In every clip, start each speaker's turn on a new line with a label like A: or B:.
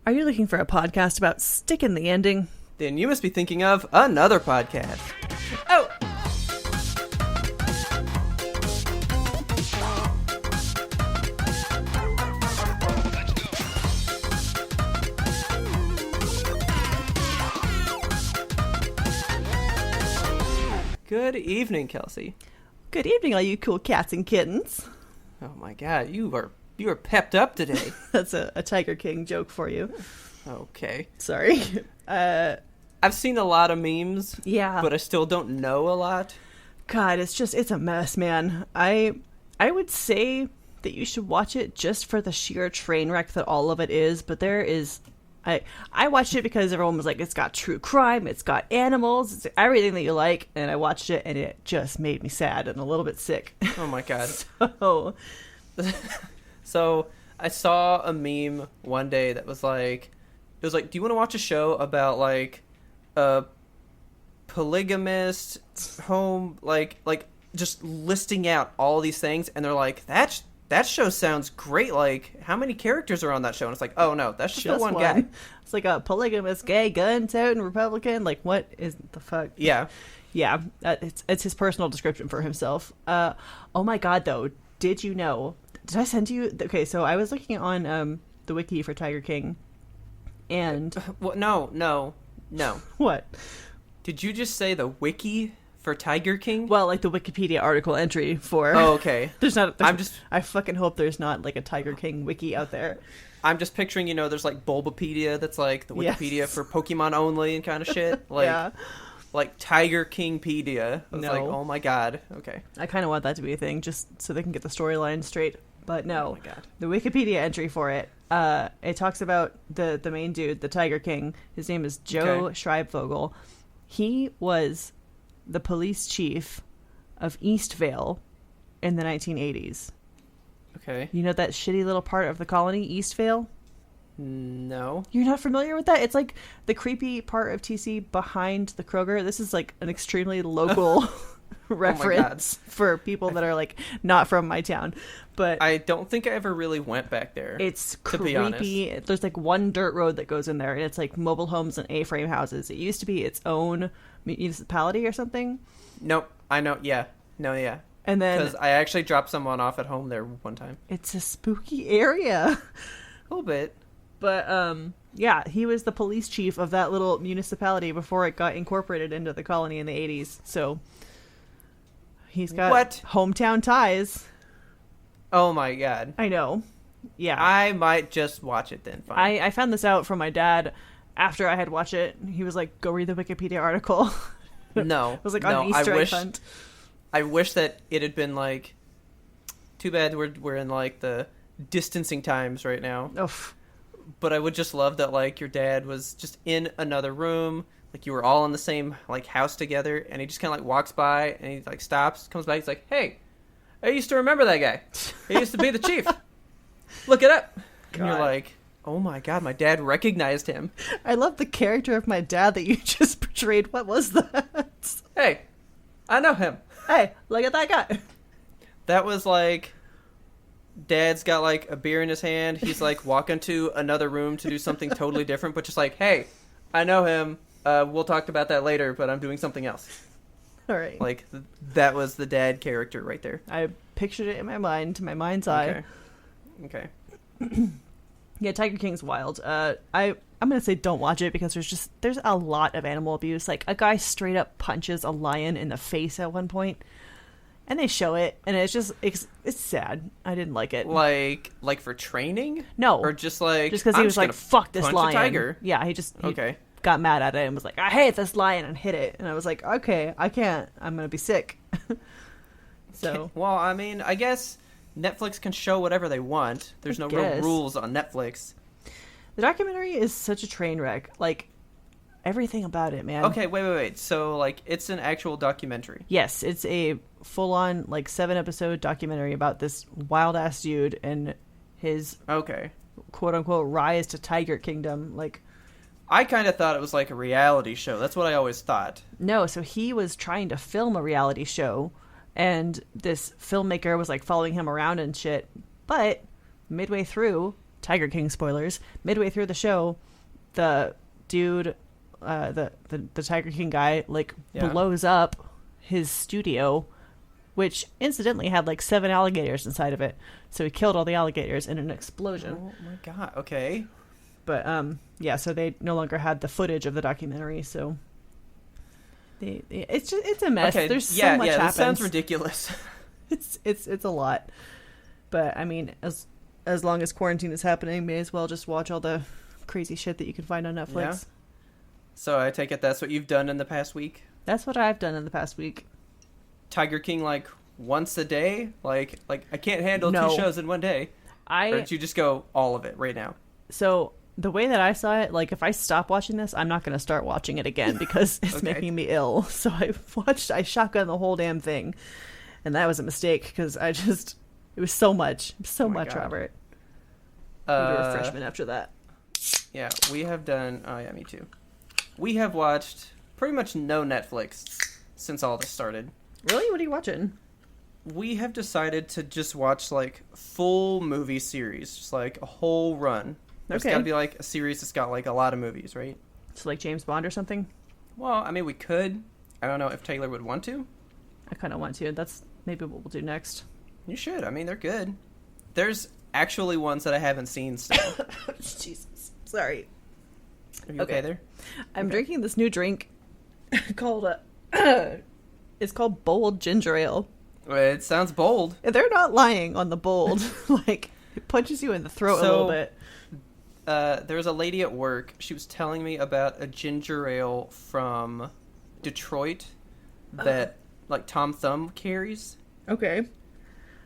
A: Are you looking for a podcast about sticking the ending?
B: Then you must be thinking of another podcast. Oh! Good evening, Kelsey.
A: Good evening, all you cool cats and kittens.
B: Oh my god, you are pepped up today.
A: That's a Tiger King joke for you.
B: Okay.
A: Sorry.
B: I've seen a lot of memes.
A: Yeah.
B: But I still don't know a lot.
A: God, it's a mess, man. I would say that you should watch it just for the sheer train wreck that all of it is, but there is... I watched it because everyone was like, it's got true crime, it's got animals, it's everything that you like, and I watched it and it just made me sad and a little bit sick.
B: Oh my god.
A: So
B: I saw a meme one day that was like, do you want to watch a show about like a polygamist home, like just listing out all these things, and they're like, that show sounds great. Like, how many characters are on that show? And it's like, oh no, that's just the one guy.
A: It's like a polygamous, gay, gun-toting Republican. Like, what is the fuck?
B: Yeah.
A: Yeah, it's his personal description for himself. Oh my god, though, did you know? Did I send you? Okay, so I was looking on the wiki for Tiger King, and
B: no.
A: What?
B: Did you just say the wiki for Tiger King?
A: Well, like the Wikipedia article entry for...
B: Oh, okay.
A: I fucking hope there's not like a Tiger King wiki out there.
B: I'm just picturing, there's like Bulbapedia that's like the Wikipedia for Pokemon only and kind of shit. Like,
A: yeah.
B: Like Tiger Kingpedia. It's
A: no.
B: Like, oh my god. Okay.
A: I kind of want that to be a thing just so they can get the storyline straight. But no.
B: Oh my god.
A: The Wikipedia entry for it, it talks about the main dude, the Tiger King. His name is Joe Schreibvogel. He was the police chief of Eastvale in the 1980s.
B: Okay.
A: You know that shitty little part of the colony, Eastvale?
B: No.
A: You're not familiar with that? It's like the creepy part of TC behind the Kroger. This is like an extremely local reference for people that are like not from my town. But
B: I don't think I ever really went back there.
A: It's
B: creepy.
A: To be honest. There's like one dirt road that goes in there, and it's like mobile homes and A-frame houses. It used to be its own municipality or something.
B: Nope. I know. Yeah. No. Yeah.
A: And then
B: because I actually dropped someone off at home there one time.
A: It's a spooky area.
B: A little bit.
A: But yeah, he was the police chief of that little municipality before it got incorporated into the colony in the 80s. So he's got hometown ties.
B: Oh my god.
A: I know. Yeah.
B: I might just watch it then. Fine.
A: I found this out from my dad after I had watched it. He was like, go read the Wikipedia article.
B: No.
A: It was like on Easter egg hunt.
B: I wish that it had been like, too bad we're in like the distancing times right now.
A: Oof.
B: But I would just love that like your dad was just in another room, like you were all in the same like house together, and he just kind of like walks by and he like stops, comes back, he's like, hey, I used to remember that guy. He used to be the chief. Look it up. God. And you're like, oh my god, my dad recognized him.
A: I love the character of my dad that you just portrayed. What was that?
B: Hey, I know him.
A: Hey, look at that guy.
B: That was like, dad's got like a beer in his hand. He's like walking to another room to do something totally different, but just like, hey, I know him. We'll talk about that later, but I'm doing something else.
A: All right.
B: Like, that was the dad character right there.
A: I pictured it in my mind, to my mind's eye.
B: Okay.
A: Yeah, Tiger King's wild. I'm going to say don't watch it because there's a lot of animal abuse. Like, a guy straight up punches a lion in the face at one point, and they show it, and it's sad. I didn't like it.
B: Like for training?
A: No.
B: Or just like,
A: just because he was like, fuck this lion.
B: A tiger.
A: Yeah, he got mad at it and was like, I hate this lion, and hit it. And I was like, okay, I can't. I'm going to be sick. So.
B: Well, I mean, I guess Netflix can show whatever they want. There's no real rules on Netflix. The
A: documentary is such a train wreck. Like, everything about it, man.
B: Okay, wait. So, like, it's an actual documentary?
A: Yes, it's a full-on, like, 7-episode documentary about this wild-ass dude and his, quote-unquote, rise to Tiger Kingdom. Like,
B: I kind of thought it was like a reality show. That's what I always thought.
A: No, so he was trying to film a reality show, and this filmmaker was, like, following him around and shit. But midway through, Tiger King spoilers, midway through the show, the dude, the Tiger King guy, like, blows up his studio, which incidentally had like 7 alligators inside of it. So he killed all the alligators in an explosion.
B: Oh my god, okay.
A: But yeah, so they no longer had the footage of the documentary, so it's a mess.
B: Okay,
A: There's so much happens.
B: That sounds ridiculous.
A: It's a lot. But I mean, as long as quarantine is happening, may as well just watch all the crazy shit that you can find on Netflix.
B: Yeah. So I take it that's what you've done in the past week?
A: That's what I've done in the past week.
B: Tiger King like once a day? Like I can't handle 2 shows in one day. Or did you just go all of it right now?
A: So the way that I saw it, like, if I stop watching this, I'm not going to start watching it again because it's making me ill. So I shotgunned the whole damn thing. And that was a mistake because it was so much. So much, God. Robert. I need a refreshment after that.
B: Yeah, we have done... Oh, yeah, me too. We have watched pretty much no Netflix since all this started.
A: Really? What are you watching?
B: We have decided to just watch, like, full movie series. Just, like, a whole run. There's got to be, like, a series that's got, like, a lot of movies, right?
A: So, like, James Bond or something?
B: Well, I mean, we could. I don't know if Taylor would want to.
A: I kind of want to. That's maybe what we'll do next.
B: You should. I mean, they're good. There's actually ones that I haven't seen still.
A: Jesus. Sorry.
B: Are you okay there?
A: I'm drinking this new drink called... it's called Bold Ginger Ale.
B: It sounds bold.
A: They're not lying on the bold. Like, it punches you in the throat a little bit.
B: There was a lady at work. She was telling me about a ginger ale from Detroit that, like, Tom Thumb carries.
A: Okay.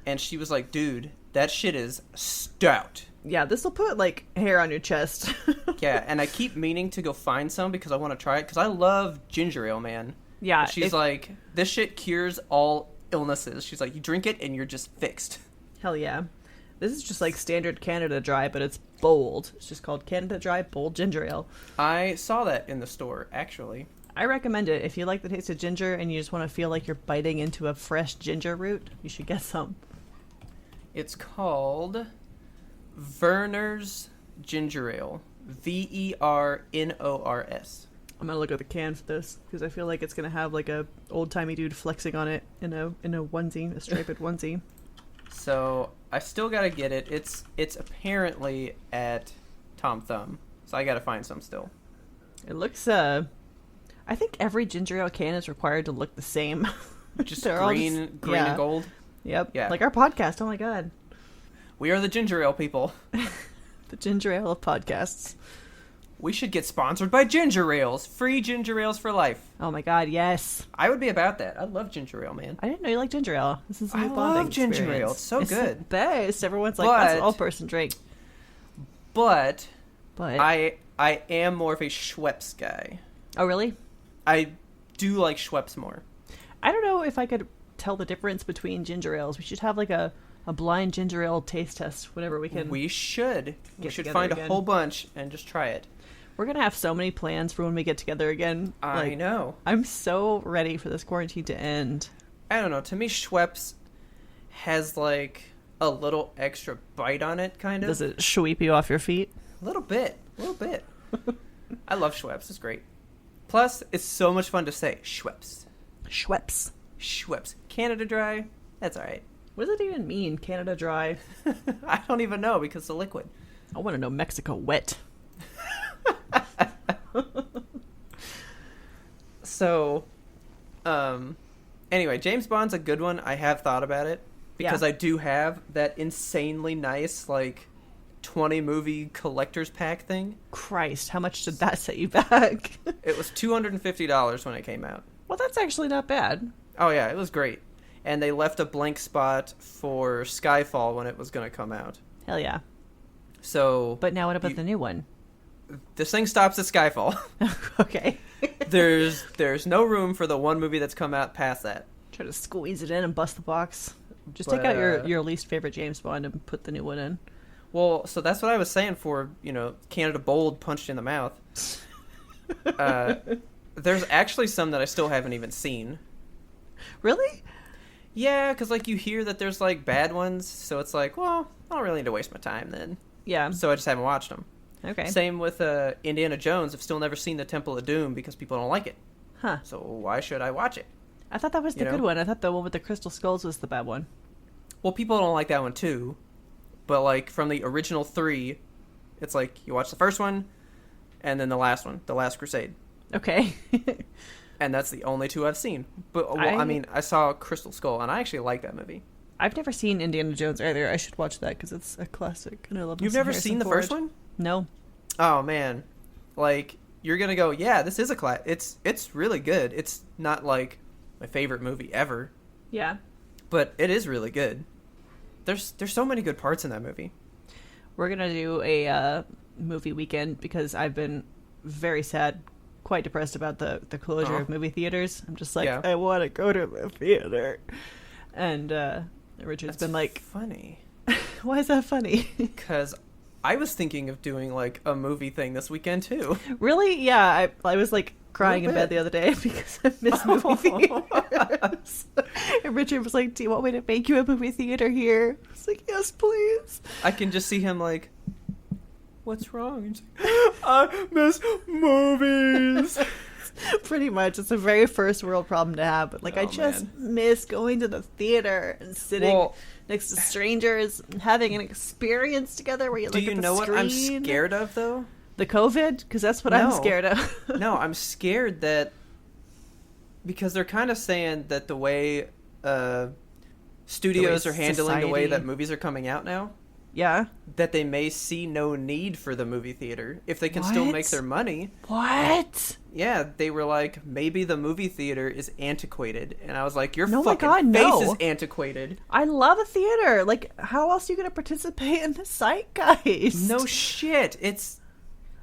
B: And she was like, dude, that shit is stout.
A: Yeah, this will put, like, hair on your chest.
B: Yeah, and I keep meaning to go find some because I want to try it because I love ginger ale, man.
A: Yeah.
B: And she's like, this shit cures all illnesses. She's like, you drink it and you're just fixed.
A: Hell yeah. This is just like standard Canada Dry, but it's bold. It's just called Canada Dry Bold Ginger Ale.
B: I saw that in the store, actually.
A: I recommend it. If you like the taste of ginger and you just want to feel like you're biting into a fresh ginger root, you should get some.
B: It's called Verner's Ginger Ale. Vernors.
A: I'm gonna look at the can for this because I feel like it's gonna have like a old timey dude flexing on it in a onesie, a striped onesie.
B: So I still gotta get it. It's apparently at Tom Thumb, so I gotta find some still.
A: It looks. I think every ginger ale can is required to look the same.
B: Just green and gold.
A: Yep. Yeah. Like our podcast. Oh my god.
B: We are the ginger ale people.
A: The ginger ale of podcasts.
B: We should get sponsored by ginger ales. Free ginger ales for life.
A: Oh my god, yes.
B: I would be about that. I love ginger ale, man.
A: I didn't know you like ginger ale. This is a new bonding
B: love ginger
A: experience.
B: ale. It's so good.
A: It's the best. Everyone's like, that's an all-person drink.
B: But I am more of a Schweppes guy.
A: Oh, really?
B: I do like Schweppes more.
A: I don't know if I could tell the difference between ginger ales. We should have like a blind ginger ale taste test whenever we can.
B: We should. We should find a whole bunch and just try it.
A: We're going to have so many plans for when we get together again.
B: I know.
A: I'm so ready for this quarantine to end.
B: I don't know. To me, Schweppes has like a little extra bite on it, kind of.
A: Does it sweep you off your feet?
B: A little bit. I love Schweppes. It's great. Plus, it's so much fun to say. Schweppes. Canada Dry. That's all right.
A: What does it even mean, Canada Dry?
B: I don't even know because it's a liquid.
A: I want to know Mexico Wet.
B: So, anyway, James Bond's a good one. I have thought about it because I do have that insanely nice, like, 20 movie collector's pack thing.
A: Christ, how much did that set you back?
B: It was $250 when it came out.
A: Well, that's actually not bad.
B: Oh yeah, it was great. And they left a blank spot for Skyfall when it was going to come out.
A: Hell yeah.
B: So,
A: but now what about the new one?
B: This thing stops at Skyfall.
A: Okay.
B: There's no room for the one movie that's come out past that.
A: Try to squeeze it in and bust the box. Just take out your least favorite James Bond and put the new one in.
B: Well, so that's what I was saying for, Canada Bold punched in the mouth. There's actually some that I still haven't even seen.
A: Really?
B: Yeah, because, like, you hear that there's, like, bad ones, so it's like, well, I don't really need to waste my time then.
A: Yeah.
B: So I just haven't watched them.
A: Okay.
B: Same with Indiana Jones. I've still never seen the Temple of Doom because people don't like it.
A: Huh.
B: So why should I watch it?
A: I thought that was the good one. I thought the one with the crystal skulls was the bad one.
B: Well, people don't like that one too. But like from the original 3, it's like you watch the first one and then the last one, The Last Crusade.
A: Okay.
B: And that's the only 2 I've seen. But I mean, I saw Crystal Skull and I actually like that movie.
A: I've never seen Indiana Jones either. I should watch that because it's a classic and I love.
B: You've never seen the first one?
A: No.
B: Oh man, like you're gonna go. Yeah, this is a class. It's really good. It's not like my favorite movie ever.
A: Yeah.
B: But it is really good. There's so many good parts in that movie.
A: We're gonna do a movie weekend because I've been very sad, quite depressed about the closure of movie theaters. I'm just like, I want to go to the theater. And Richard's been like,
B: funny.
A: Why is that funny?
B: Because I was thinking of doing like a movie thing this weekend too.
A: Really? Yeah, I was like crying in bed the other day because I miss movie theaters. And Richard was like, do you want me to make you a movie theater here? I was like, yes, please.
B: I can just see him like, what's wrong? He's like, I miss movies.
A: Pretty much. It's a very first world problem to have. But like, I just miss going to the theater and sitting next to strangers and having an experience together where you look at the screen. Do you know what
B: I'm scared of, though?
A: The COVID? Because that's what I'm scared of.
B: No, I'm scared that... Because they're kind of saying that the way studios are handling the way that movies are coming out now...
A: Yeah.
B: That they may see no need for the movie theater if they can still make their money.
A: What?
B: Yeah, they were like, maybe the movie theater is antiquated. And I was like, your face is antiquated.
A: I love a theater. Like, how else are you going to participate in the zeitgeist?
B: No shit. It's...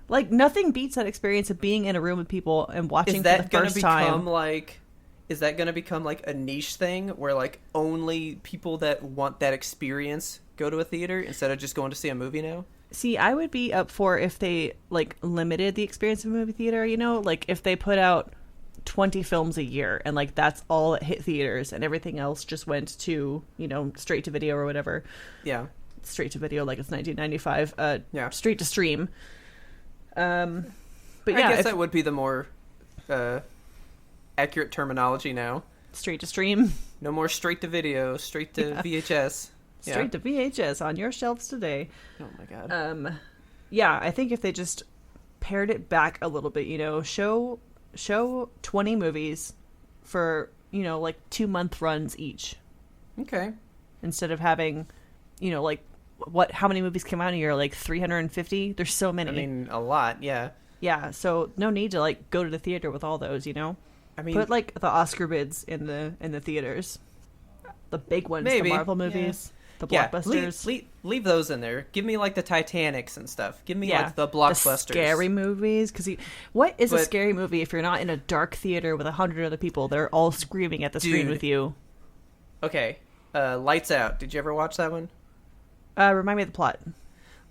A: Like, nothing beats that experience of being in a room with people and watching for the first time.
B: Is that going to become like a niche thing where like only people that want that experience go to a theater instead of just going to see a movie now?
A: See, I would be up for if they like limited the experience of a movie theater, you know, like if they put out 20 films a year and like that's all that hit theaters and everything else just went to, you know, straight to video or whatever.
B: Yeah.
A: Straight to video like it's 1995. Straight to stream. But yeah,
B: I guess that would be the more accurate terminology now.
A: Straight to stream.
B: No more straight to video, straight to VHS.
A: Straight to VHS on your shelves today.
B: Oh my god.
A: Yeah, I think if they just pared it back a little bit, you know, show 20 movies for, you know, like 2-month runs each.
B: Okay.
A: Instead of having, you know, like how many movies came out a year? Like 350? There's so many.
B: I mean, a lot, yeah.
A: Yeah, so no need to like go to the theater with all those, you know?
B: I mean,
A: put like the Oscar bids in the theaters. The big ones, the Marvel movies. Yeah. The blockbusters.
B: Leave those in there. Give me like the Titanics and stuff. Give me like the blockbusters.
A: The scary movies. Because what is a scary movie if you're not in a dark theater with 100 other people that are all screaming at the screen with you?
B: Okay. Lights Out. Did you ever watch that one?
A: Remind me of the plot.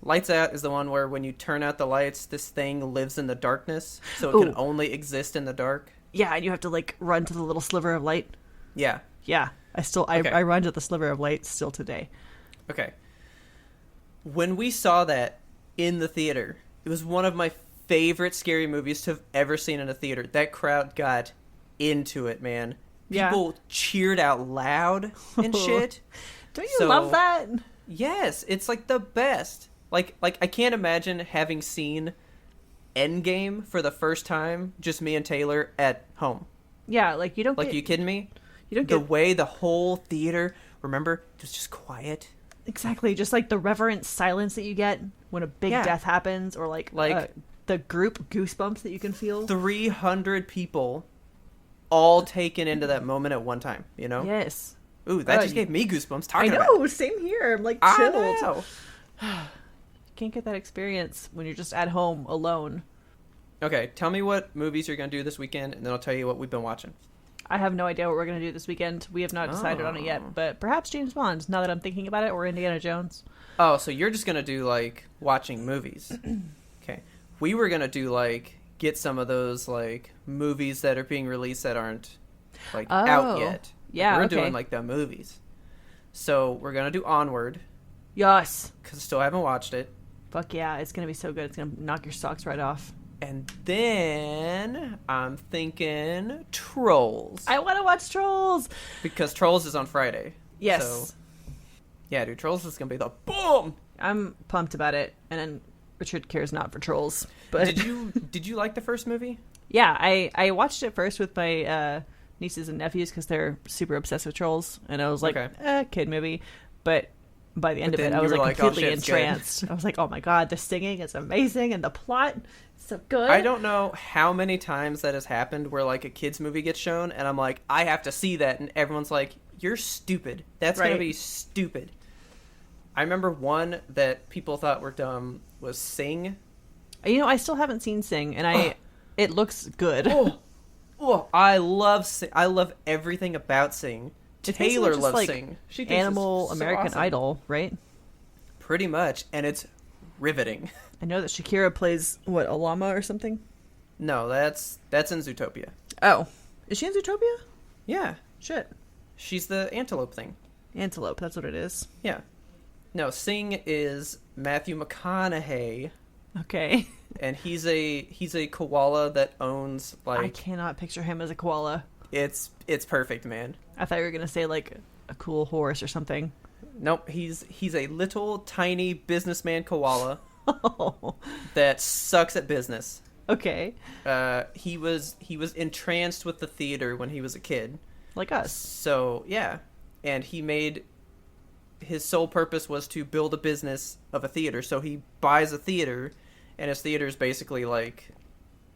B: Lights Out is the one where when you turn out the lights, this thing lives in the darkness. So it can only exist in the dark.
A: Yeah, and you have to like run to the little sliver of light.
B: Yeah.
A: Yeah. I run to the sliver of light still today.
B: Okay. When we saw that in the theater, it was one of my favorite scary movies to have ever seen in a theater. That crowd got into it, man. People cheered out loud and shit.
A: Don't you love that?
B: Yes, it's like the best. Like I can't imagine having seen Endgame for the first time, just me and Taylor at home.
A: Yeah, like you don't
B: you kidding me?
A: You don't
B: the way the whole theater, remember, it was just quiet.
A: Exactly, just like the reverent silence that you get when a big death happens, or like the group goosebumps that you can feel.
B: 300 people all taken into that moment at one time, you know?
A: Yes.
B: Ooh, that just gave me goosebumps talking about it.
A: I know, same here. I'm like chilled. Can't get that experience when you're just at home alone.
B: Okay, tell me what movies you're going to do this weekend, and then I'll tell you what we've been watching.
A: I have no idea what we're going to do this weekend. We have not decided on it yet, but perhaps James Bond, now that I'm thinking about it, or Indiana Jones.
B: Oh, so you're just going to do, like, watching movies. Okay. We were going to do, like, get some of those, like, movies that are being released that aren't, like, out yet.
A: Yeah,
B: We're doing, like, the movies. So we're going to do Onward.
A: Yes.
B: Because I still haven't watched it.
A: Fuck yeah, it's gonna be so good. It's gonna knock your socks right off.
B: And then I'm thinking Trolls.
A: I want to watch Trolls!
B: Because Trolls is on Friday.
A: Yes.
B: So, yeah, dude, Trolls is going to be the boom!
A: I'm pumped about it. And then Richard cares not for Trolls. But
B: Did you like the first movie?
A: Yeah, I watched it first with my nieces and nephews because they're super obsessed with Trolls. And I was like, kid movie. But by the end of it, I was like completely entranced. I was like, oh my god, the singing is amazing and the plot is so good.
B: I don't know how many times that has happened where like a kid's movie gets shown and I'm like, I have to see that, and everyone's like, you're stupid. That's going to be stupid. I remember one that people thought were dumb was Sing.
A: You know, I still haven't seen Sing, and it looks good.
B: I love Sing. I love everything about Sing. Taylor loves
A: like
B: Sing.
A: She thinks Animal American Idol, right?
B: Pretty much, and it's riveting.
A: I know that Shakira plays a llama or something.
B: No, that's in Zootopia.
A: Oh, is she in Zootopia?
B: Yeah,
A: shit.
B: She's the antelope thing.
A: Antelope, that's what it is.
B: Yeah. No, Sing is Matthew McConaughey.
A: Okay.
B: And he's a koala that owns like.
A: I cannot picture him as a koala.
B: It's perfect, man.
A: I thought you were gonna say like a cool horse or something.
B: Nope, he's a little tiny businessman koala
A: Oh.
B: that sucks at business.
A: Okay.
B: He was entranced with the theater when he was a kid.
A: Like us.
B: So yeah, and his sole purpose was to build a business of a theater. So he buys a theater, and his theater is basically like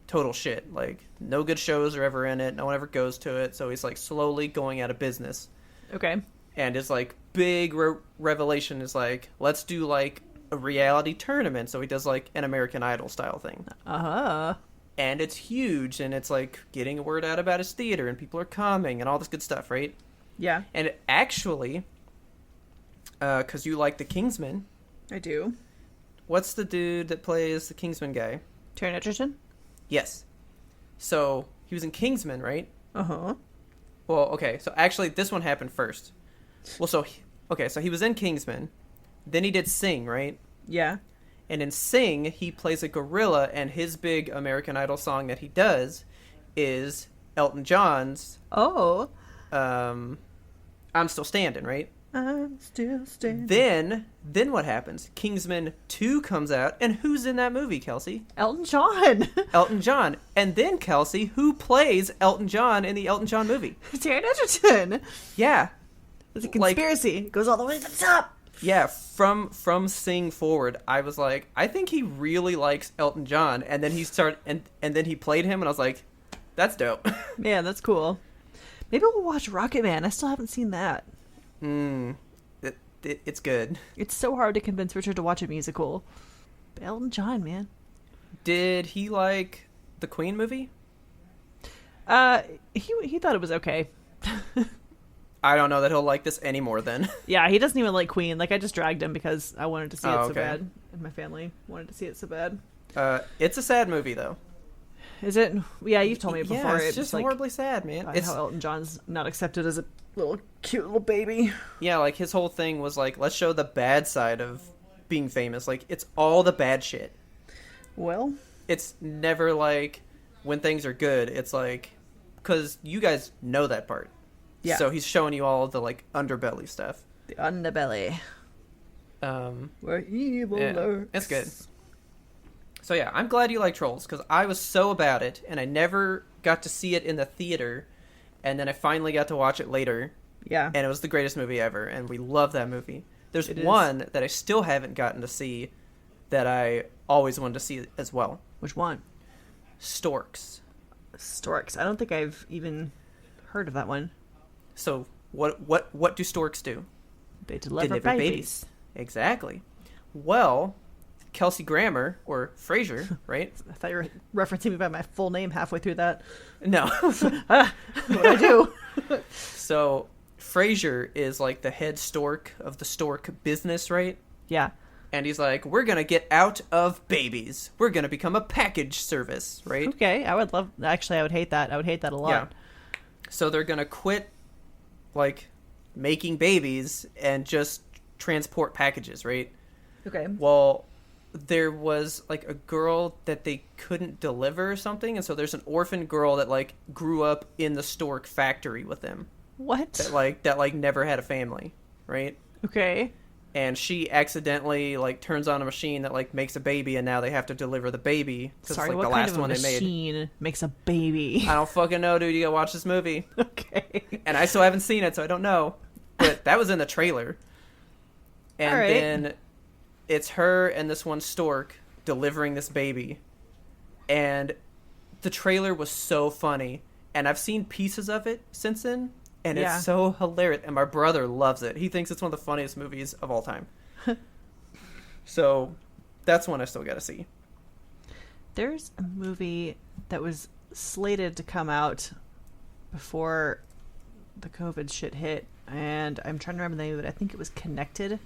B: total shit. Like no good shows are ever in it. No one ever goes to it. So he's like slowly going out of business.
A: Okay.
B: And his like big revelation is like, let's do like a reality tournament. So he does like an American Idol style thing.
A: Uh-huh.
B: And it's huge, and it's like getting a word out about his theater, and people are coming and all this good stuff, right?
A: Yeah.
B: And it actually, because you like the Kingsman.
A: I do.
B: What's the dude that plays the Kingsman guy?
A: Taron Egerton?
B: Yes. So he was in Kingsman, right?
A: Uh-huh.
B: Well, okay. So actually, this one happened first. Well, so he was in Kingsman. Then he did Sing, right?
A: Yeah.
B: And in Sing, he plays a gorilla, and his big American Idol song that he does is Elton John's.
A: Oh.
B: I'm Still Standing, right?
A: I'm still standing.
B: Then what happens? Kingsman 2 comes out, and who's in that movie, Kelsey?
A: Elton John.
B: Elton John. And then, Kelsey, who plays Elton John in the Elton John movie?
A: Taron Egerton.
B: Yeah.
A: It's a conspiracy. It goes all the way to the top.
B: Yeah, from Sing forward, I was like, I think he really likes Elton John, and then and then he played him, and I was like, that's dope.
A: Man, that's cool. Maybe we'll watch Rocket Man. I still haven't seen that.
B: It's good.
A: It's so hard to convince Richard to watch a musical. But Elton John, man.
B: Did he like the Queen movie?
A: He thought it was okay.
B: I don't know that he'll like this anymore then.
A: Yeah, he doesn't even like Queen. Like, I just dragged him because I wanted to see it so
B: okay.
A: bad. And my family wanted to see it so bad.
B: It's a sad movie, though.
A: Is it? Yeah, you've told me before.
B: Yeah, it's just like, horribly sad, man.
A: It's how Elton John's not accepted as a cute little baby.
B: Yeah, like, his whole thing was like, let's show the bad side of being famous. Like, it's all the bad shit.
A: Well?
B: It's never like when things are good. It's like, because you guys know that part. Yeah. So he's showing you all the like underbelly stuff.
A: The underbelly. Where evil lurks.
B: It's good. So yeah, I'm glad you like Trolls, because I was so about it, and I never got to see it in the theater, and then I finally got to watch it later.
A: Yeah.
B: And it was the greatest movie ever, and we love that movie. There's one that I still haven't gotten to see that I always wanted to see as well.
A: Which one?
B: Storks.
A: Storks. I don't think I've even heard of that one.
B: So what do storks do?
A: They deliver babies.
B: Exactly. Well, Kelsey Grammer, or Frasier, right?
A: I thought you were referencing me by my full name halfway through that.
B: No.
A: What do I do?
B: So Frasier is like the head stork of the stork business, right?
A: Yeah.
B: And he's like, we're going to get out of babies. We're going to become a package service, right?
A: Okay. I would hate that. I would hate that a lot.
B: Yeah. So they're going to quit like making babies and just transport packages, right?
A: Okay.
B: Well, there was like a girl that they couldn't deliver or something, and so there's an orphan girl that like grew up in the stork factory with them.
A: What?
B: That never had a family, right?
A: Okay.
B: And she accidentally like turns on a machine that like makes a baby, and now they have to deliver the baby.
A: Sorry,
B: it's, like,
A: what
B: the
A: kind
B: last
A: of a
B: one they made.
A: machine makes a baby?
B: I don't fucking know, dude. You gotta watch this movie.
A: Okay.
B: And I still haven't seen it, so I don't know. But that was in the trailer. And then it's her and this one stork delivering this baby. And the trailer was so funny. And I've seen pieces of it since then. And it's so hilarious. And my brother loves it. He thinks it's one of the funniest movies of all time. So that's one I still gotta see.
A: There's a movie that was slated to come out before the COVID shit hit. And I'm trying to remember the name of it. I think it was Connected.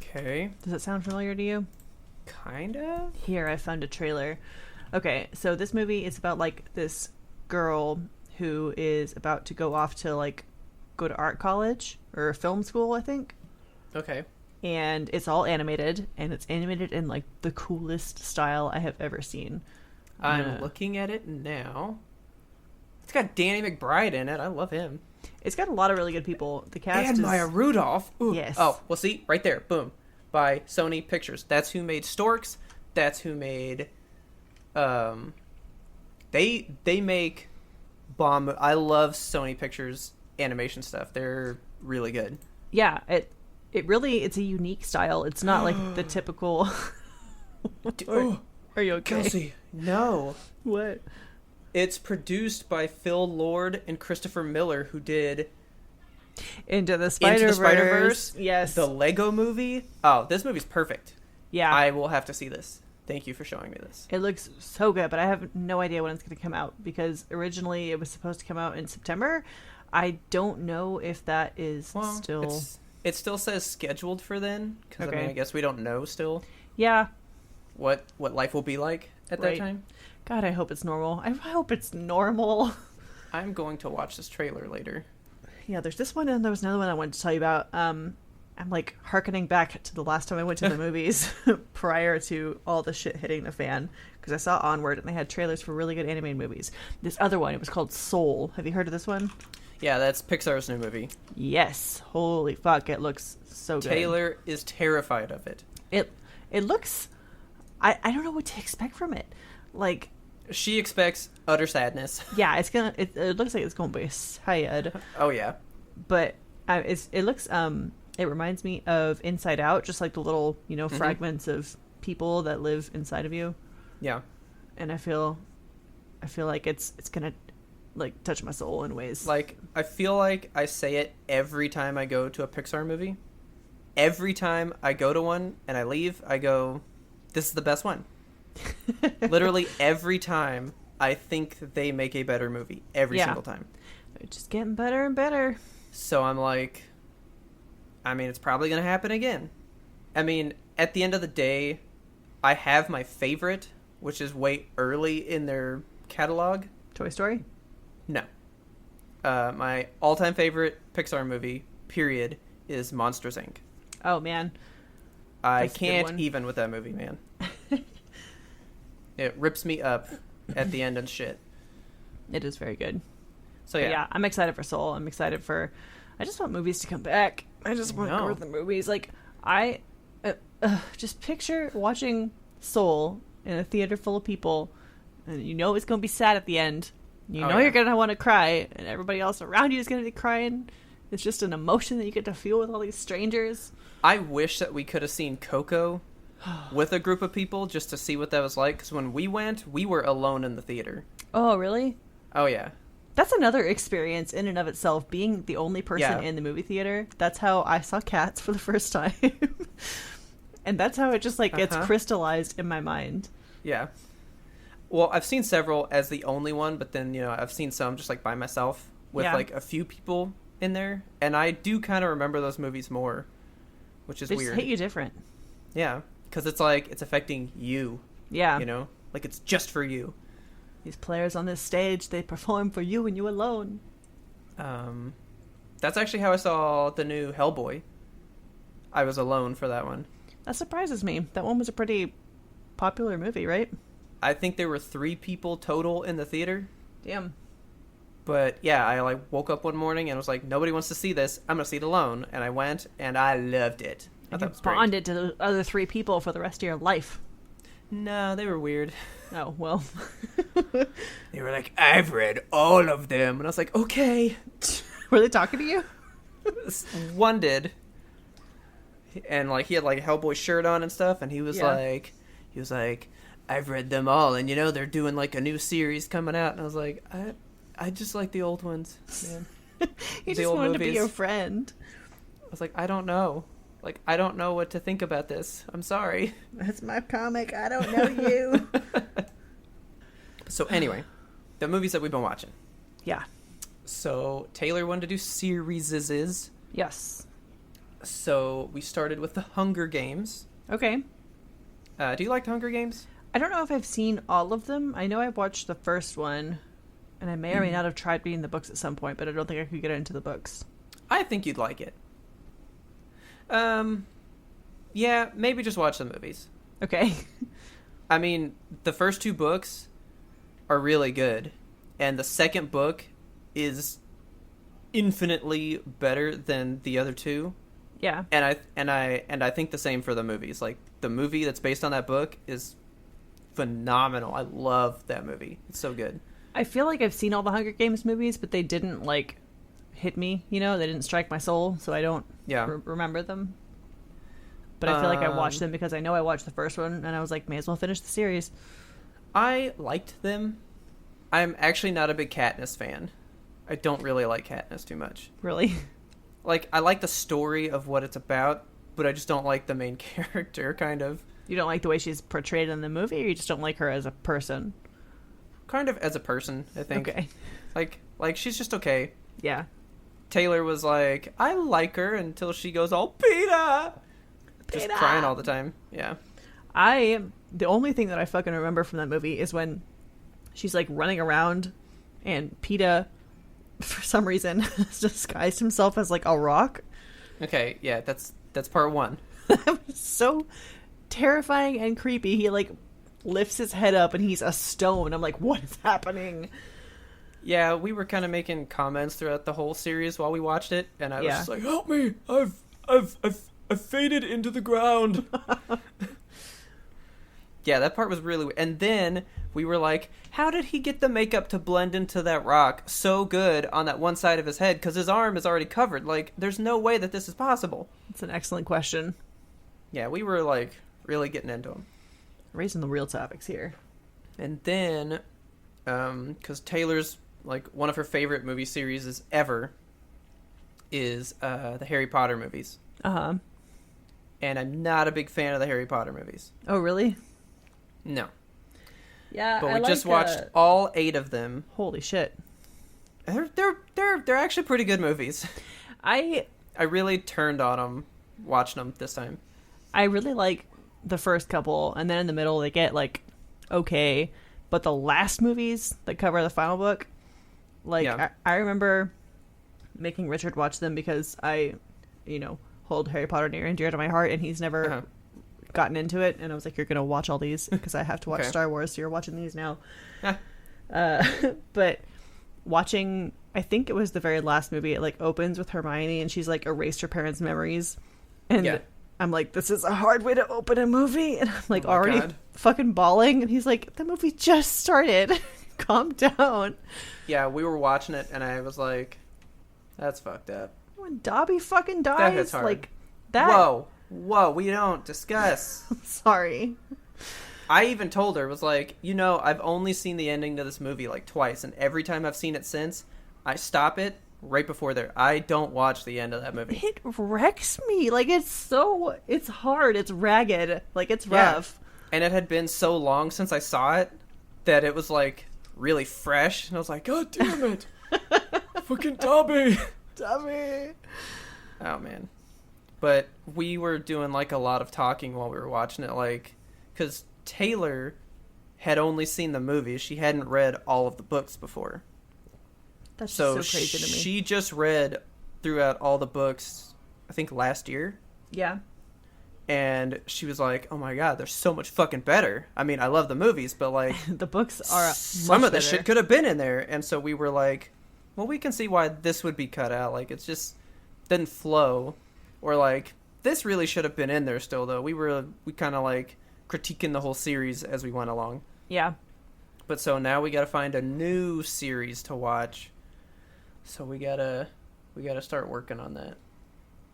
B: Okay.
A: Does that sound familiar to you?
B: Kind of.
A: Here, I found a trailer. Okay, so this movie is about like this girl who is about to go off to like go to art college or film school, I think.
B: Okay.
A: And it's all animated, and it's animated in like the coolest style I have ever seen.
B: I'm looking at it now. It's got Danny McBride in it. I love him.
A: It's got a lot of really good people. The cast
B: and
A: is...
B: Maya Rudolph. Ooh.
A: Yes.
B: Oh, well, see, right there. Boom. By Sony Pictures. That's who made Storks. That's who made... They make bomb... I love Sony Pictures animation stuff. They're really good.
A: Yeah, it really... It's a unique style. It's not like the typical... Are you okay?
B: Kelsey, no.
A: What?
B: It's produced by Phil Lord and Christopher Miller, who did...
A: Into the Spider-Verse. Yes.
B: The Lego movie. Oh, this movie's perfect.
A: Yeah.
B: I will have to see this. Thank you for showing me this.
A: It looks so good, but I have no idea when it's going to come out, because originally it was supposed to come out in September. I don't know if that is still...
B: It still says scheduled for then, because
A: Okay.
B: I mean, I guess we don't know still
A: Yeah.
B: what life will be like at that time.
A: God, I hope it's normal. I hope it's normal.
B: I'm going to watch this trailer later.
A: Yeah, there's this one, and there was another one I wanted to tell you about. I'm like hearkening back to the last time I went to the movies prior to all the shit hitting the fan, because I saw Onward and they had trailers for really good animated movies. This other one, it was called Soul. Have you heard of this one?
B: Yeah, that's Pixar's new movie.
A: Yes. Holy fuck, it looks so good.
B: Taylor is terrified of it.
A: It looks... I don't know what to expect from it. Like...
B: She expects utter sadness.
A: Yeah, it's gonna... It looks like it's gonna be sad.
B: Oh, yeah.
A: But it looks... It reminds me of Inside Out, just like the little, fragments of people that live inside of you.
B: Yeah.
A: And I feel like it's gonna like touch my soul in ways.
B: Like, I feel like I say it every time I go to a Pixar movie. Every time I go to one and I leave, I go, this is the best one. Literally every time I think they make a better movie. Every single time.
A: They're just getting better and better.
B: So I'm like, I mean, it's probably going to happen again. I mean, at the end of the day, I have my favorite, which is way early in their catalog.
A: Toy Story?
B: No. My all-time favorite Pixar movie, period, is Monsters, Inc.
A: Oh, man.
B: I
A: That's a good
B: can't
A: one.
B: even with that movie, man. It rips me up at the end and shit.
A: It is very good.
B: So,
A: But
B: yeah.
A: yeah, I'm excited for Soul. I'm excited for... I just want movies to come back. I just want to go
B: know.
A: to the movies. Like, I... just picture watching Soul in a theater full of people, and you know it's going to be sad at the end. You know you're going to want to cry, and everybody else around you is going to be crying. It's just an emotion that you get to feel with all these strangers.
B: I wish that we could have seen Coco with a group of people just to see what that was like. Because when we went, we were alone in the theater.
A: Oh, really?
B: Oh, yeah.
A: That's another experience in and of itself, being the only person
B: Yeah.
A: in the movie theater. That's how I saw Cats for the first time. And that's how it just like gets crystallized in my mind.
B: Yeah. Well, I've seen several as the only one, but then, I've seen some just like by myself with like a few people in there. And I do kind of remember those movies more, which is
A: They
B: weird.
A: just hit you different.
B: Yeah. Because it's like, it's affecting you.
A: Yeah.
B: Like it's just for you.
A: These players on this stage, they perform for you and you alone.
B: That's actually how I saw the new Hellboy. I was alone for that one.
A: That surprises me. That one was a pretty popular movie, right?
B: I think there were 3 people total in the theater.
A: Damn.
B: But yeah, I like woke up one morning and was like, nobody wants to see this. I'm gonna see it alone. And I went and I loved it. I thought
A: You
B: it was great.
A: bonded to the other 3 people for the rest of your life.
B: No, they were weird.
A: Oh, well.
B: They were like, I've read all of them. And I was like, okay.
A: Were they talking to you?
B: One did. And like he had like a Hellboy shirt on and stuff. And he was like, I've read them all. And you know, they're doing like a new series coming out. And I was like, I just like the old ones, man.
A: He just wanted to be your friend.
B: I was like, I don't know. Like, I don't know what to think about this. I'm sorry.
A: That's my comic. I don't know you.
B: So anyway, the movies that we've been watching.
A: Yeah.
B: So Taylor wanted to do series.
A: Yes.
B: So we started with the Hunger Games.
A: Okay.
B: Do you like the Hunger Games?
A: I don't know if I've seen all of them. I know I've watched the first one, and I may or may not have tried reading the books at some point, but I don't think I could get into the books.
B: I think you'd like it. Yeah, maybe just watch the movies.
A: Okay.
B: I mean, the first 2 books are really good, and the second book is infinitely better than the other 2.
A: Yeah.
B: And I think the same for the movies. Like, the movie that's based on that book is phenomenal. I love that movie. It's so good.
A: I feel like I've seen all the Hunger Games movies, but they didn't, like, hit me, you know? They didn't strike my soul, so I don't remember them. But I feel like I watched them because I know I watched the first one, and I was like, may as well finish the series.
B: I liked them. I'm actually not a big Katniss fan. I don't really like Katniss too much.
A: Really?
B: Like, I like the story of what it's about, but I just don't like the main character, kind of.
A: You don't like the way she's portrayed in the movie, or you just don't like her as a person?
B: Kind of as a person, I think.
A: Okay.
B: Like she's just okay.
A: Yeah.
B: Taylor was like, I like her until she goes all Peeta! Just crying all the time. Yeah.
A: The only thing that I fucking remember from that movie is when she's like running around and Peeta, for some reason, has disguised himself as like a rock.
B: Okay, yeah, that's part 1.
A: That was so terrifying and creepy. He like lifts his head up and he's a stone. I'm like, what is happening?
B: Yeah, we were kind of making comments throughout the whole series while we watched it, and I was just like, help me! I've faded into the ground. Yeah, that part was really... And then we were like, how did he get the makeup to blend into that rock so good on that one side of his head? Because his arm is already covered. Like, there's no way that this is possible.
A: It's an excellent question.
B: Yeah, we were, like, really getting into him.
A: Raising the real topics here.
B: And then, because Taylor's, like, one of her favorite movie series ever is the Harry Potter movies.
A: Uh-huh.
B: And I'm not a big fan of the Harry Potter movies.
A: Oh, really?
B: No.
A: Yeah,
B: but we just watched all 8 of them.
A: Holy shit!
B: They're actually pretty good movies.
A: I
B: really turned on them watching them this time.
A: I really like the first couple, and then in the middle they get like okay, but the last movies that cover the final book, like I remember making Richard watch them because I, hold Harry Potter near and dear to my heart, and he's never gotten into it, and I was like, you're gonna watch all these because I have to watch Star Wars, so you're watching these now. But watching, I think it was the very last movie, it like opens with Hermione and she's like erased her parents' memories, and I'm like, this is a hard way to open a movie, and I'm like already fucking bawling, and he's like, the movie just started. Calm down.
B: Yeah, we were watching it and I was like, that's fucked up.
A: When Dobby fucking dies,
B: hits hard.
A: Like that.
B: Whoa, we don't discuss.
A: Sorry.
B: I even told her, was like, I've only seen the ending to this movie like twice, and every time I've seen it since, I stop it right before there. I don't watch the end of that movie.
A: It wrecks me. Like, it's hard. It's ragged. Like, it's rough.
B: And it had been so long since I saw it that it was like really fresh, and I was like, God damn it. Fucking Dobby.
A: Dobby.
B: Oh, man. But we were doing, like, a lot of talking while we were watching it, like, because Taylor had only seen the movies. She hadn't read all of the books before.
A: That's so crazy to me.
B: She just read throughout all the books, I think, last year.
A: Yeah.
B: And she was like, "Oh my god, they're so much fucking better." I mean, I love the movies, but like
A: The books are
B: some
A: much
B: of the
A: better.
B: shit could have been in there. And so we were like, well, we can see why this would be cut out. Like, it's just didn't flow. Or like, this really should have been in there still, though. We kind of like critiquing the whole series as we went along.
A: Yeah.
B: But so now we got to find a new series to watch. So we gotta start working on that.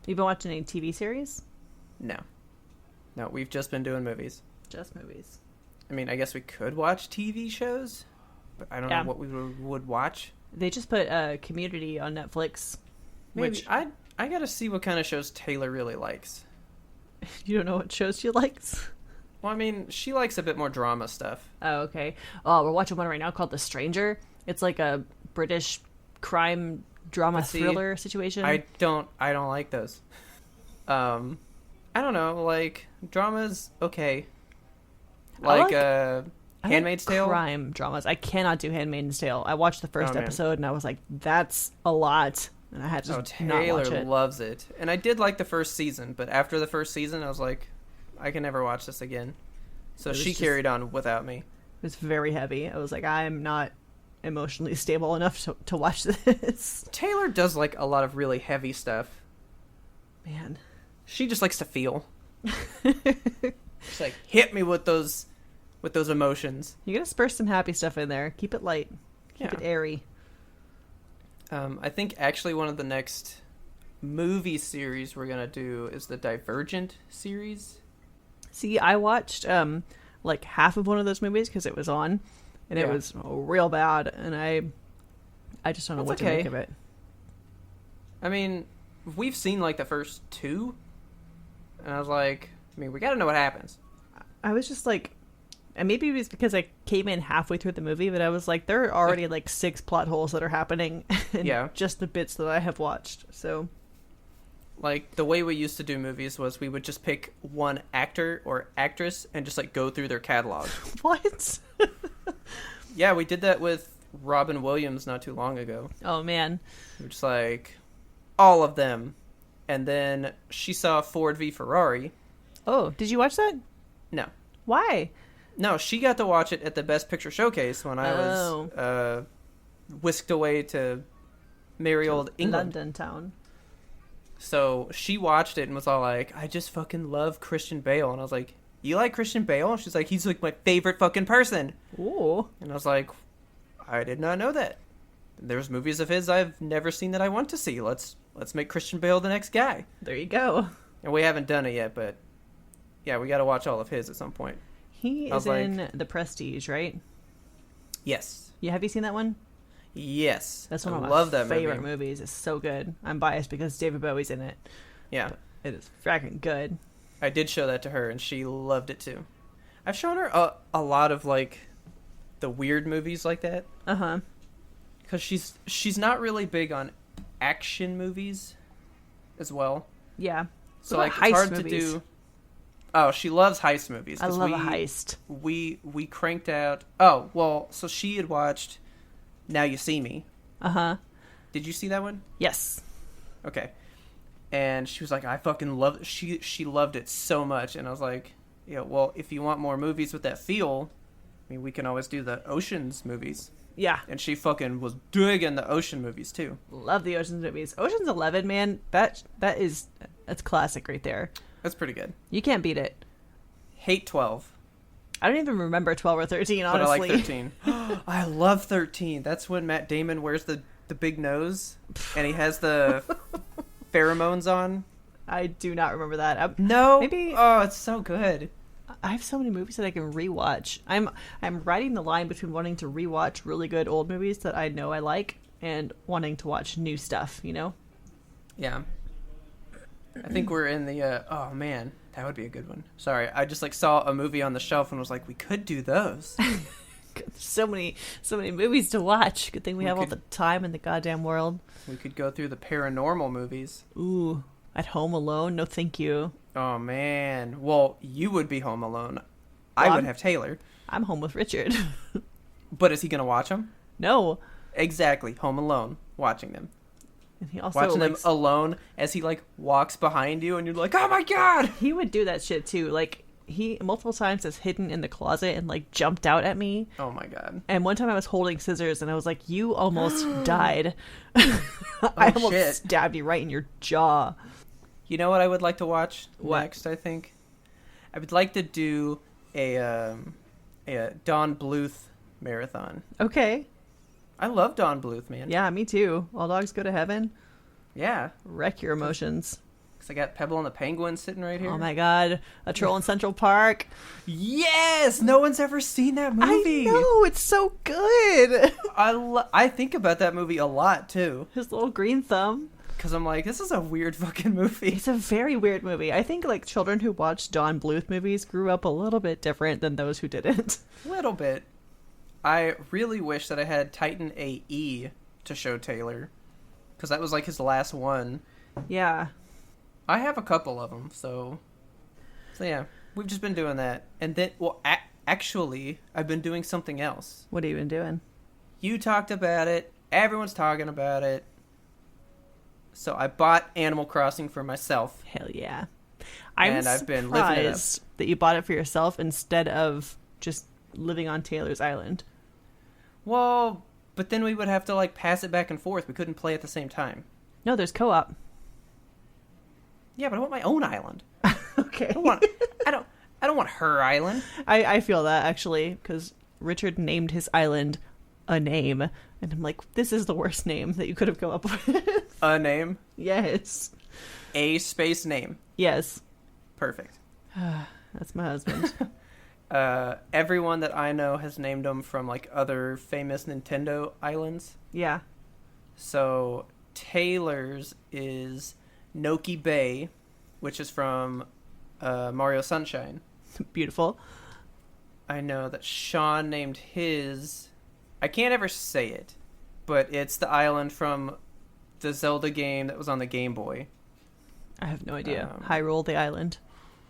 A: You've been watching any TV series?
B: No, we've just been doing movies.
A: Just movies.
B: I mean, I guess we could watch TV shows, but I don't know what we would watch.
A: They just put Community on Netflix.
B: Maybe.
A: Which
B: I gotta see what kind of shows Taylor really likes.
A: you don't know what shows she likes?
B: Well, I mean, she likes a bit more drama stuff.
A: Oh, okay. Oh, we're watching one right now called The Stranger. It's like a British crime drama thriller situation.
B: I don't like those. I don't know, like, drama's okay. Like, Handmaid's Tale?
A: Crime dramas. I cannot do Handmaid's Tale. I watched the first episode and I was like, that's a lot. And I had to just not watch it.
B: Taylor loves it. And I did like the first season, but after the first season, I was like, I can never watch this again. So she carried on without me.
A: It was very heavy. I was like, I'm not emotionally stable enough to watch this.
B: Taylor does like a lot of really heavy stuff.
A: Man.
B: She just likes to feel. She's like, hit me with those emotions.
A: You gotta spur some happy stuff in there. Keep it light. Keep it airy.
B: I think actually one of the next movie series we're gonna do is the Divergent series.
A: See, I watched like half of one of those movies because it was on, and it was real bad, and I just don't know what to make of it. I
B: mean, we've seen like the first two, and I was like, I mean, we gotta know what happens.
A: I was just like, and maybe it was because I came in halfway through the movie, but I was like, there are already like 6 plot holes that are happening in just the bits that I have watched. So,
B: like, the way we used to do movies was we would just pick one actor or actress and just like go through their catalog.
A: What?
B: Yeah, we did that with Robin Williams not too long ago.
A: Oh man.
B: We were just like, all of them. And then she saw Ford v Ferrari.
A: Oh, did you watch that?
B: No.
A: Why?
B: No, she got to watch it at the Best Picture Showcase when I was whisked away to merry old England.
A: London town.
B: So she watched it and was all like, I just fucking love Christian Bale. And I was like, you like Christian Bale? And she's like, he's like my favorite fucking person.
A: Ooh.
B: And I was like, I did not know that. There's movies of his I've never seen that I want to see. Let's make Christian Bale the next guy.
A: There you go.
B: And we haven't done it yet, but yeah, we got to watch all of his at some point.
A: He is in The Prestige, right?
B: Yes.
A: Yeah, have you seen that one?
B: Yes.
A: That's one of my favorite movies. It's so good. I'm biased because David Bowie's in it.
B: Yeah.
A: But it is fracking good.
B: I did show that to her, and she loved it too. I've shown her a lot of, like, the weird movies like that.
A: Uh-huh.
B: Because she's not really big on action movies as well.
A: Yeah.
B: So, like, it's hard to do... Oh, she loves heist movies.
A: I love a heist.
B: We cranked out... Oh, well, so she had watched Now You See Me.
A: Uh-huh.
B: Did you see that one?
A: Yes.
B: Okay. And she was like, I fucking love it. She loved it so much. And I was like, yeah, well, if you want more movies with that feel, I mean, we can always do the Oceans movies.
A: Yeah.
B: And she fucking was digging the Ocean movies, too.
A: Love the Oceans movies. Ocean's 11, man, that's classic right there.
B: That's pretty good.
A: You can't beat it.
B: Hate 12.
A: I don't even remember 12 or 13, honestly.
B: But I like 13. I love 13. That's when Matt Damon wears the big nose and he has the pheromones on.
A: I do not remember that.
B: No.
A: Maybe.
B: Oh, it's so good.
A: I have so many movies that I can rewatch. I'm riding the line between wanting to rewatch really good old movies that I know I like and wanting to watch new stuff, you know?
B: Yeah. I think we're in the, oh man, that would be a good one. Sorry, I just like saw a movie on the shelf and was like, we could do those.
A: so many movies to watch. Good thing we have all the time in the goddamn world.
B: We could go through the paranormal movies.
A: Ooh, at Home Alone? No thank you.
B: Oh man. Well, you would be home alone. I would have Taylor.
A: I'm home with Richard.
B: But is he going to watch them?
A: No.
B: Exactly. Home alone. Watching them.
A: And he also
B: Watching them alone as he like walks behind you, and you're like, "Oh my god!"
A: He would do that shit too. Like he multiple times has hidden in the closet and like jumped out at me.
B: Oh my god!
A: And one time I was holding scissors and I was like, "You almost died." I almost stabbed you right in your jaw.
B: You know what I would like to watch
A: What?
B: next? I think I would like to do a Don Bluth marathon.
A: Okay.
B: I love Don Bluth, man.
A: Yeah, me too. All dogs go to heaven.
B: Yeah.
A: Wreck your emotions.
B: Because I got Pebble and the Penguin sitting right here.
A: Oh my god. A Troll in Central Park.
B: Yes! No one's ever seen that movie.
A: I know. It's so good.
B: I think about that movie a lot, too.
A: His little green thumb.
B: Because I'm like, this is a weird fucking movie.
A: It's a very weird movie. I think like children who watch Don Bluth movies grew up a little bit different than those who didn't.
B: A little bit. I really wish that I had Titan AE to show Taylor. Because that was like his last one.
A: Yeah.
B: I have a couple of them, so yeah, we've just been doing that. And then, well, actually, I've been doing something else.
A: What have you been doing?
B: You talked about it. Everyone's talking about it. So I bought Animal Crossing for myself.
A: Hell yeah.
B: I've been living it up.
A: That you bought it for yourself instead of just living on Taylor's Island.
B: Well, but then we would have to like pass it back and forth. We couldn't play at the same time.
A: No, there's co-op.
B: Yeah, but I want my own island.
A: Okay.
B: I don't want her island.
A: I feel that actually because Richard named his island a name, and I'm like, this is the worst name that you could have come up with.
B: A name?
A: Yes.
B: A space name.
A: Yes.
B: Perfect.
A: That's my husband.
B: Everyone that I know has named them from like other famous Nintendo islands.
A: Yeah.
B: So Taylor's is Noki Bay, which is from Mario Sunshine.
A: Beautiful.
B: I know that Sean named his... I can't ever say it, but it's the island from the Zelda game that was on the Game Boy.
A: I have no idea. Hyrule the island.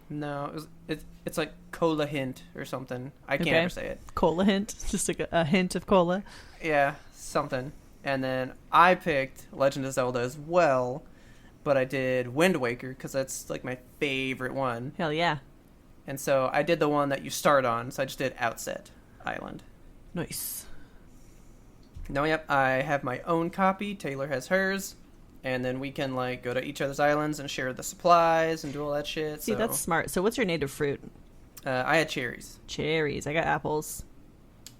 B: No, it's like Cola Hint or something. I can't ever say it.
A: Cola Hint. Just like a hint of cola.
B: Yeah, something. And then I picked Legend of Zelda as well, but I did Wind Waker because that's like my favorite one.
A: Hell yeah.
B: And so I did the one that you start on, so I just did Outset Island.
A: Nice.
B: No, yep, I have my own copy. Taylor has hers. And then we can like go to each other's islands and share the supplies and do all that shit.
A: See, that's smart. So what's your native fruit?
B: I had cherries.
A: Cherries. I got apples.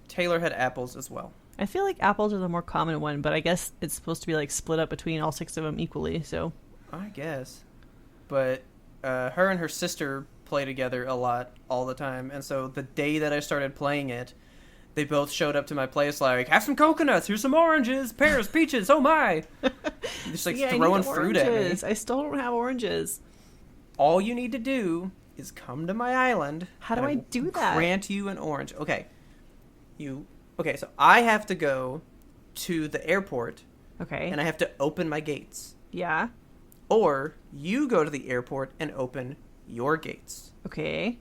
B: Taylor had apples as well.
A: I feel like apples are the more common one, but I guess it's supposed to be like split up between all 6 of them equally, so.
B: I guess. But her and her sister play together a lot all the time. And so the day that I started playing it, they both showed up to my place like, have some coconuts, here's some oranges, pears, peaches, oh my. Just like throwing fruit at me.
A: I still don't have oranges.
B: All you need to do is come to my island.
A: How do I do that?
B: Grant you an orange. Okay, so I have to go to the airport.
A: Okay.
B: And I have to open my gates.
A: Yeah.
B: Or you go to the airport and open your gates.
A: Okay.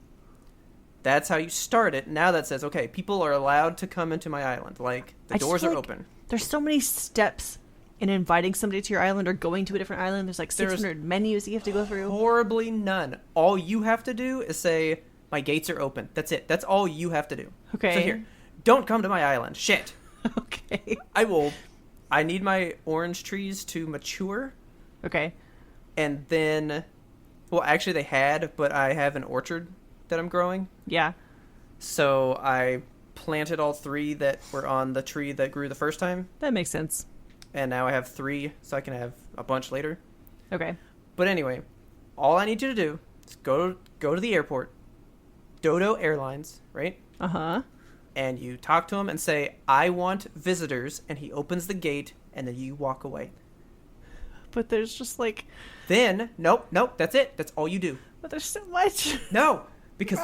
B: That's how you start it. Now that says, okay, people are allowed to come into my island. Like, the doors are open.
A: There's so many steps in inviting somebody to your island or going to a different island. There's like 600 menus that you have to go through.
B: Horribly none. All you have to do is say, my gates are open. That's it. That's all you have to do.
A: Okay.
B: So here, don't come to my island. Shit.
A: Okay.
B: I need my orange trees to mature.
A: Okay.
B: And then, well, actually they had, but I have an orchard that I'm growing.
A: Yeah.
B: So I planted all 3 that were on the tree that grew the first time.
A: That makes sense.
B: And now I have 3, so I can have a bunch later.
A: Okay.
B: But anyway, all I need you to do is go to the airport, Dodo Airlines, right?
A: Uh-huh.
B: And you talk to him and say, I want visitors, and he opens the gate, and then you walk away.
A: But there's just like...
B: Then, nope, that's it. That's all you do.
A: But there's so much.
B: No, because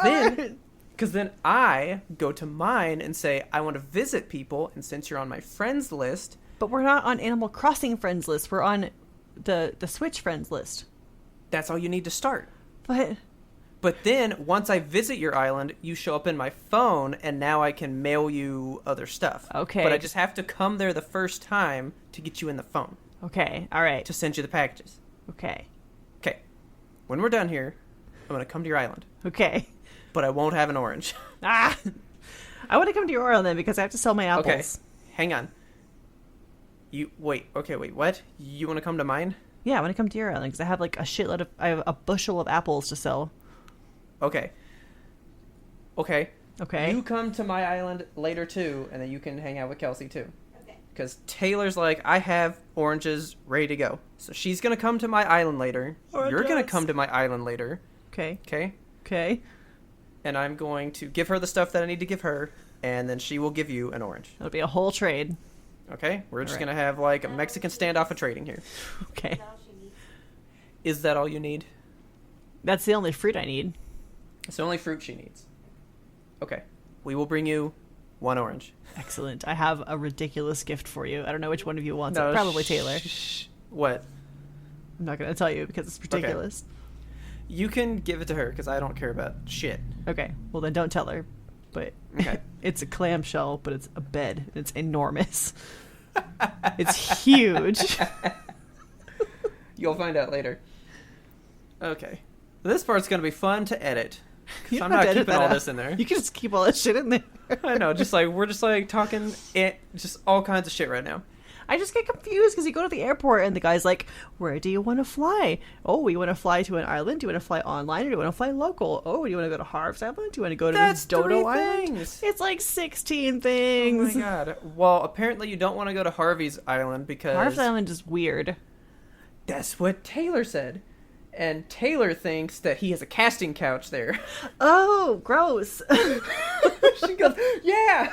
B: then I go to mine and say, I want to visit people, and since you're on my friends list...
A: But we're not on Animal Crossing friends list. We're on the Switch friends list.
B: That's all you need to start.
A: But
B: then, once I visit your island, you show up in my phone, and now I can mail you other stuff.
A: Okay.
B: But I just have to come there the first time to get you in the phone.
A: Okay. All right.
B: to send you the packages.
A: Okay.
B: Okay. When we're done here, I'm going to come to your island.
A: Okay.
B: But I won't have an orange.
A: Ah! I want to come to your island then because I have to sell my apples.
B: Okay. Hang on. Wait, what? You want to come to mine?
A: Yeah, I want to come to your island because I have like I have a bushel of apples to sell.
B: Okay. Okay.
A: Okay.
B: You come to my island later too, and then you can hang out with Kelsey too.
C: Okay.
B: Because Taylor's like, I have oranges ready to go. So she's going to come to my island later.
A: Oranges.
B: You're going to come to my island later.
A: Okay.
B: Okay?
A: Okay.
B: And I'm going to give her the stuff that I need to give her, and then she will give you an orange.
A: It'll be a whole trade.
B: Okay? We're just
A: All right.
B: going to have like a Mexican standoff of trading here.
A: Okay.
C: Is that all she needs?
B: Is that all you need?
A: That's the only fruit I need.
B: It's the only fruit she needs. Okay. We will bring you one orange.
A: Excellent. I have a ridiculous gift for you. I don't know which one of you wants it. Probably Taylor.
B: What?
A: I'm not going to tell you because it's ridiculous.
B: You can give it to her because I don't care about shit.
A: Okay. Well, then don't tell her. But
B: Okay.
A: it's a clamshell, but it's a bed. It's enormous. It's huge.
B: You'll find out later. Okay. This part's going to be fun to edit.
A: You
B: Because I'm
A: don't have
B: not
A: to edit
B: keeping
A: that
B: all
A: out.
B: this in there.
A: You can just keep all that shit in there.
B: I know, we're just like talking just all kinds of shit right now.
A: I just get confused because you go to the airport and the guy's like, where do you want to fly? Oh, you want to fly to an island? Do you want to fly online or do you want to fly local? Oh, do you want to go to Harv's Island? Do you want to go to
B: That's
A: Dodo
B: 3
A: Island?
B: things.
A: It's like 16
B: Oh
A: things.
B: my god. Well, apparently you don't want to go to Harvey's Island because
A: Harv's Island is weird.
B: that's what Taylor said. And Taylor thinks that he has a casting couch there.
A: Oh, gross.
B: She goes, yeah.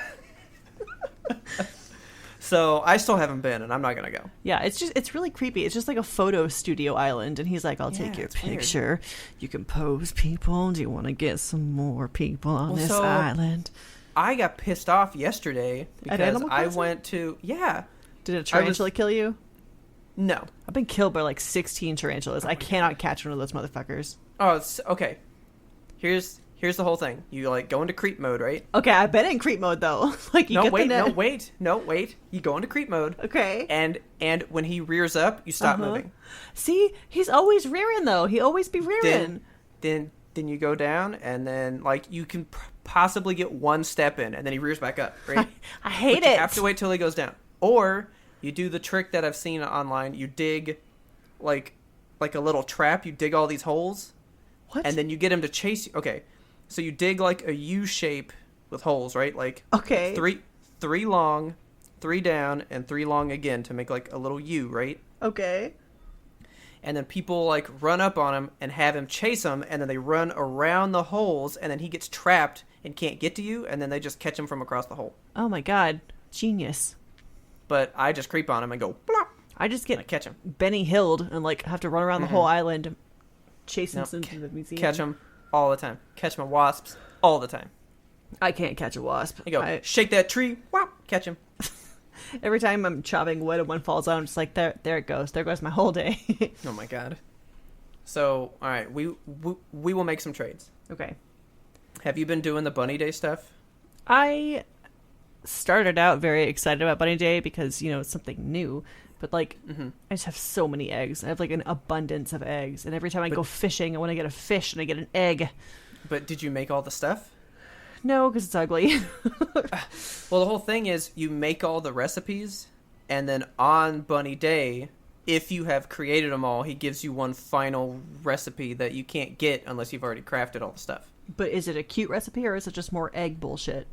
B: So I still haven't been, and I'm not gonna go.
A: Yeah, it's really creepy. It's just like a photo studio island, and he's like, I'll take your
B: it's weird.
A: picture. You can pose people. Do you want to get some more people on this
B: so-
A: island?
B: I got pissed off yesterday because
A: Animal
B: I
A: Crossing?
B: went to
A: Did a tarantula kill you?
B: No.
A: I've been killed by like 16 tarantulas. I cannot catch one of those motherfuckers.
B: Oh, it's okay. Here's the whole thing. You like go into creep mode, right?
A: Okay, I've been in creep mode though. Like you
B: No,
A: get
B: wait,
A: the net.
B: no, wait. You go into creep mode.
A: Okay.
B: And when he rears up, you stop moving.
A: See, he's always rearing though. He always be rearing.
B: Then you go down, and then like you can possibly get one step in, and then he rears back up. Right?
A: I hate
B: But
A: it.
B: You have to wait till he goes down, or you do the trick that I've seen online. You dig like a little trap. You dig all these holes,
A: What?
B: and then you get him to chase you. Okay, so you dig like a U shape with holes, right? Like
A: Okay.
B: three long, 3 down, and 3 long again to make like a little U, right?
A: Okay.
B: And then people like run up on him and have him chase him, and then they run around the holes, and then he gets trapped and can't get to you, and then they just catch him from across the hole.
A: Oh my god, genius.
B: But I just creep on him and go blop,
A: I just
B: and I
A: get
B: catch him.
A: Benny Hilled and like have to run around the whole island chasing
B: Nope.
A: some to the museum.
B: Catch him all the time. Catch my wasps all the time.
A: I can't catch a wasp.
B: You go shake that tree, whop, catch him.
A: Every time I'm chopping wood and one falls out, I'm just like, there it goes. There goes my whole day.
B: Oh my god. So all right, we will make some trades.
A: Okay.
B: Have you been doing the Bunny Day stuff?
A: I started out very excited about Bunny Day because, you know, it's something new. But, like, I just have so many eggs. I have, like, an abundance of eggs. And every time I go fishing, I want to get a fish and I get an egg.
B: But did you make all the stuff?
A: No, because it's ugly.
B: Well, the whole thing is you make all the recipes, and then on Bunny Day, if you have created them all, he gives you one final recipe that you can't get unless you've already crafted all the stuff.
A: But is it a cute recipe or is it just more egg bullshit?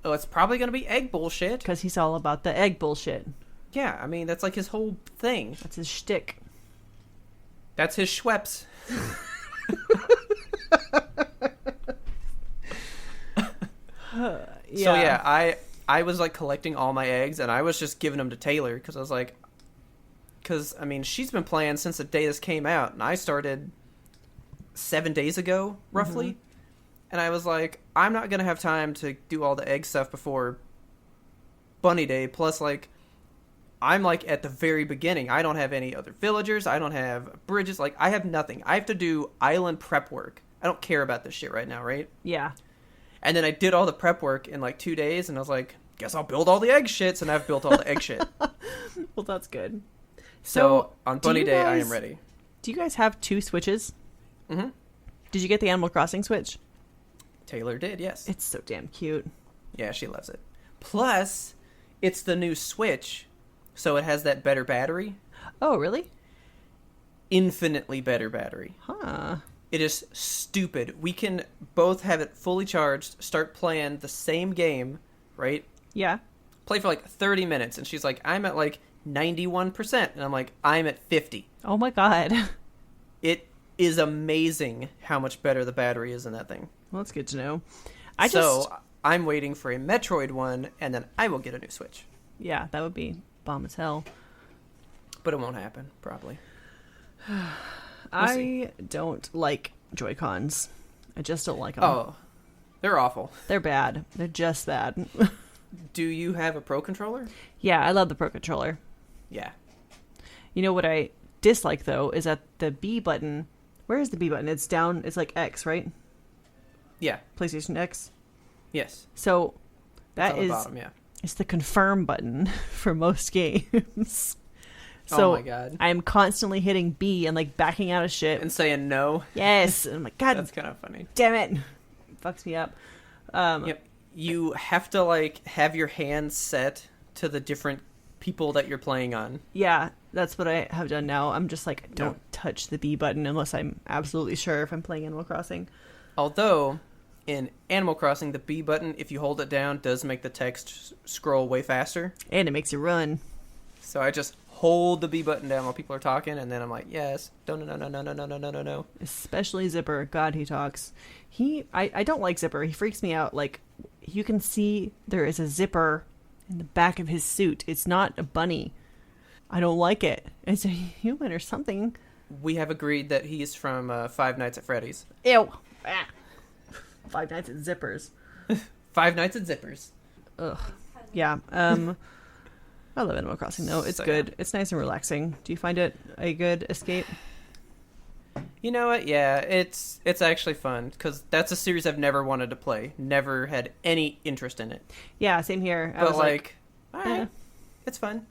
B: Oh, it's probably going to be egg bullshit.
A: Because he's all about the egg bullshit.
B: Yeah, I mean, that's like his whole thing.
A: That's his shtick.
B: That's his schweppes.
A: Yeah.
B: So yeah, I was like collecting all my eggs, and I was just giving them to Taylor because I was like, because I mean she's been playing since the day this came out, and I started 7 days ago roughly, and I was like, I'm not gonna have time to do all the egg stuff before Bunny Day. Plus, like, I'm like at the very beginning. I don't have any other villagers. I don't have bridges. Like, I have nothing. I have to do island prep work. I don't care about this shit right now, right?
A: Yeah.
B: And then I did all the prep work in like 2 days, and I was like, guess I'll build all the egg shits, and I've built all the egg shit.
A: Well, that's good.
B: So on
A: do
B: Bunny
A: you
B: Day, I
A: guys-
B: am ready.
A: Do you guys have 2 Switches?
B: Mm-hmm.
A: Did you get the Animal Crossing Switch?
B: Taylor did, yes.
A: It's so damn cute.
B: Yeah, she loves it. Plus, it's the new Switch, so it has that better battery.
A: Oh, really?
B: Infinitely better battery.
A: Huh.
B: It is stupid. We can both have it fully charged, start playing the same game, right?
A: Yeah.
B: Play for like 30 minutes, and she's like, I'm at like 91%, and I'm like, I'm at 50.
A: Oh my god.
B: It is amazing how much better the battery is in that thing.
A: Well, that's good to know.
B: I'm waiting for a Metroid one, and then I will get a new Switch.
A: Yeah, that would be bomb as hell.
B: But it won't happen, probably.
A: I don't like Joy-Cons. I just don't like them.
B: Oh, they're awful.
A: They're bad. They're just bad.
B: Do you have a Pro Controller?
A: Yeah, I love the Pro Controller.
B: Yeah.
A: You know what I dislike, though, is that the B button... Where is the B button? It's down... It's like X, right?
B: Yeah.
A: PlayStation X?
B: Yes.
A: So, that
B: It's on
A: is...
B: the bottom, yeah.
A: It's the confirm button for most games.
B: Oh
A: So
B: my god.
A: I'm constantly hitting B and like backing out of shit.
B: And saying no.
A: Yes. And I'm like, God
B: That's kind of funny.
A: damn it. It fucks me up.
B: Yep. You have to like have your hands set to the different people that you're playing on.
A: Yeah, that's what I have done now. I'm just like, don't touch the B button unless I'm absolutely sure if I'm playing Animal Crossing.
B: Although, in Animal Crossing, the B button, if you hold it down, does make the text scroll way faster.
A: And it makes you run.
B: So I just hold the B button down while people are talking, and then I'm like, yes, no.
A: Especially Zipper. God, he talks. I don't like Zipper. He freaks me out. Like, you can see there is a zipper in the back of his suit. It's not a bunny. I don't like it. It's a human or something.
B: We have agreed that he's from Five Nights at Freddy's.
A: Ew. Ah. 5 Nights at Zippers.
B: Five Nights at Zippers.
A: Ugh. Yeah. I love Animal Crossing though. It's good. It's nice and relaxing. Do you find it a good escape?
B: You know what? Yeah, it's actually fun because that's a series I've never wanted to play. Never had any interest in it.
A: Yeah, same here. I
B: But
A: was
B: like, all right, it's fun.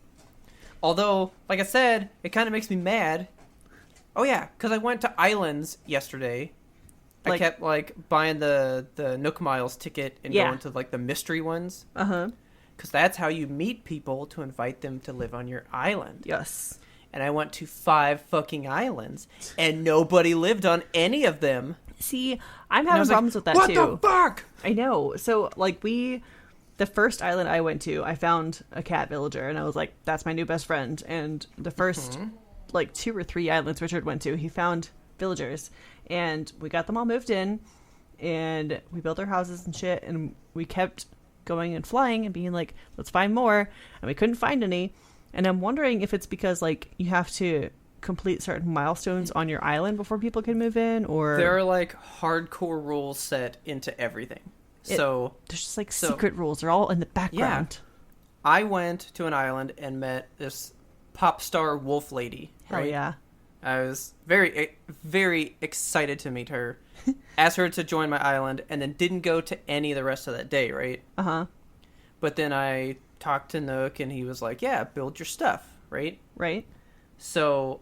B: Although, like I said, it kind of makes me mad. Oh yeah, because I went to Islands yesterday. I kept like buying the Nook Miles ticket and going to like the mystery ones.
A: Uh-huh.
B: Because that's how you meet people to invite them to live on your island.
A: Yes.
B: And I went to 5 fucking islands, and nobody lived on any of them.
A: See, I'm having problems with that
B: what
A: too.
B: What the fuck?
A: I know. So, like, the first island I went to, I found a cat villager, and I was like, that's my new best friend. And the first, like, 2 or 3 islands Richard went to, he found villagers. And we got them all moved in, and we built our houses and shit, and we kept going and flying and being like, let's find more, and we couldn't find any. And I'm wondering if it's because like you have to complete certain milestones on your island before people can move in, or
B: there are like hardcore rules set into everything. So
A: there's just like secret rules. They're all in the background.
B: Yeah. I went to an island and met this pop star wolf lady.
A: Hell
B: right?
A: yeah.
B: I was very, very excited to meet her. Asked her to join my island, and then didn't go to any of the rest of that day, right?
A: Uh-huh.
B: But then I talked to Nook, and he was like, yeah, build your stuff, right?
A: Right.
B: So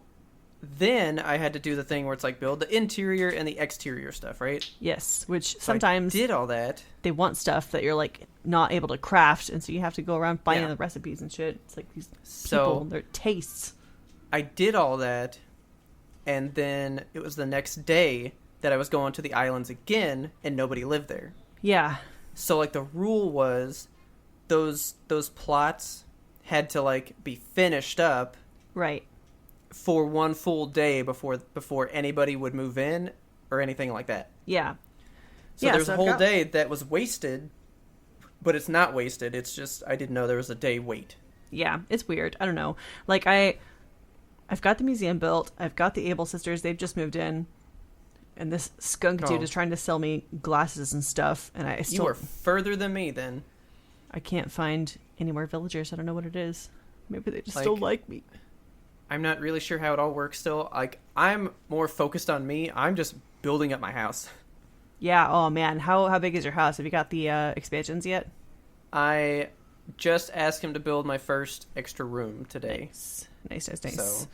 B: then I had to do the thing where it's like build the interior and the exterior stuff, right?
A: Yes, which
B: So
A: sometimes
B: I did all that.
A: they want stuff that you're like not able to craft, and so you have to go around finding the recipes and shit. It's like these people, their tastes.
B: I did all that, and then it was the next day that I was going to the islands again, and nobody lived there.
A: Yeah.
B: So like the rule was those plots had to like be finished up
A: Right.
B: for one full day before anybody would move in or anything like that.
A: Yeah.
B: So there's a whole day that was wasted, but it's not wasted. It's just I didn't know there was a day wait.
A: Yeah, it's weird. I don't know. Like I've got the museum built. I've got the Able sisters. They've just moved in. And this skunk dude is trying to sell me glasses and stuff, and I still...
B: You are further than me, then.
A: I can't find any more villagers. I don't know what it is. Maybe they just don't like me.
B: I'm not really sure how it all works still. Like, I'm more focused on me. I'm just building up my house.
A: Yeah, oh man. How big is your house? Have you got the expansions yet?
B: I just asked him to build my first extra room today.
A: Nice.
B: So,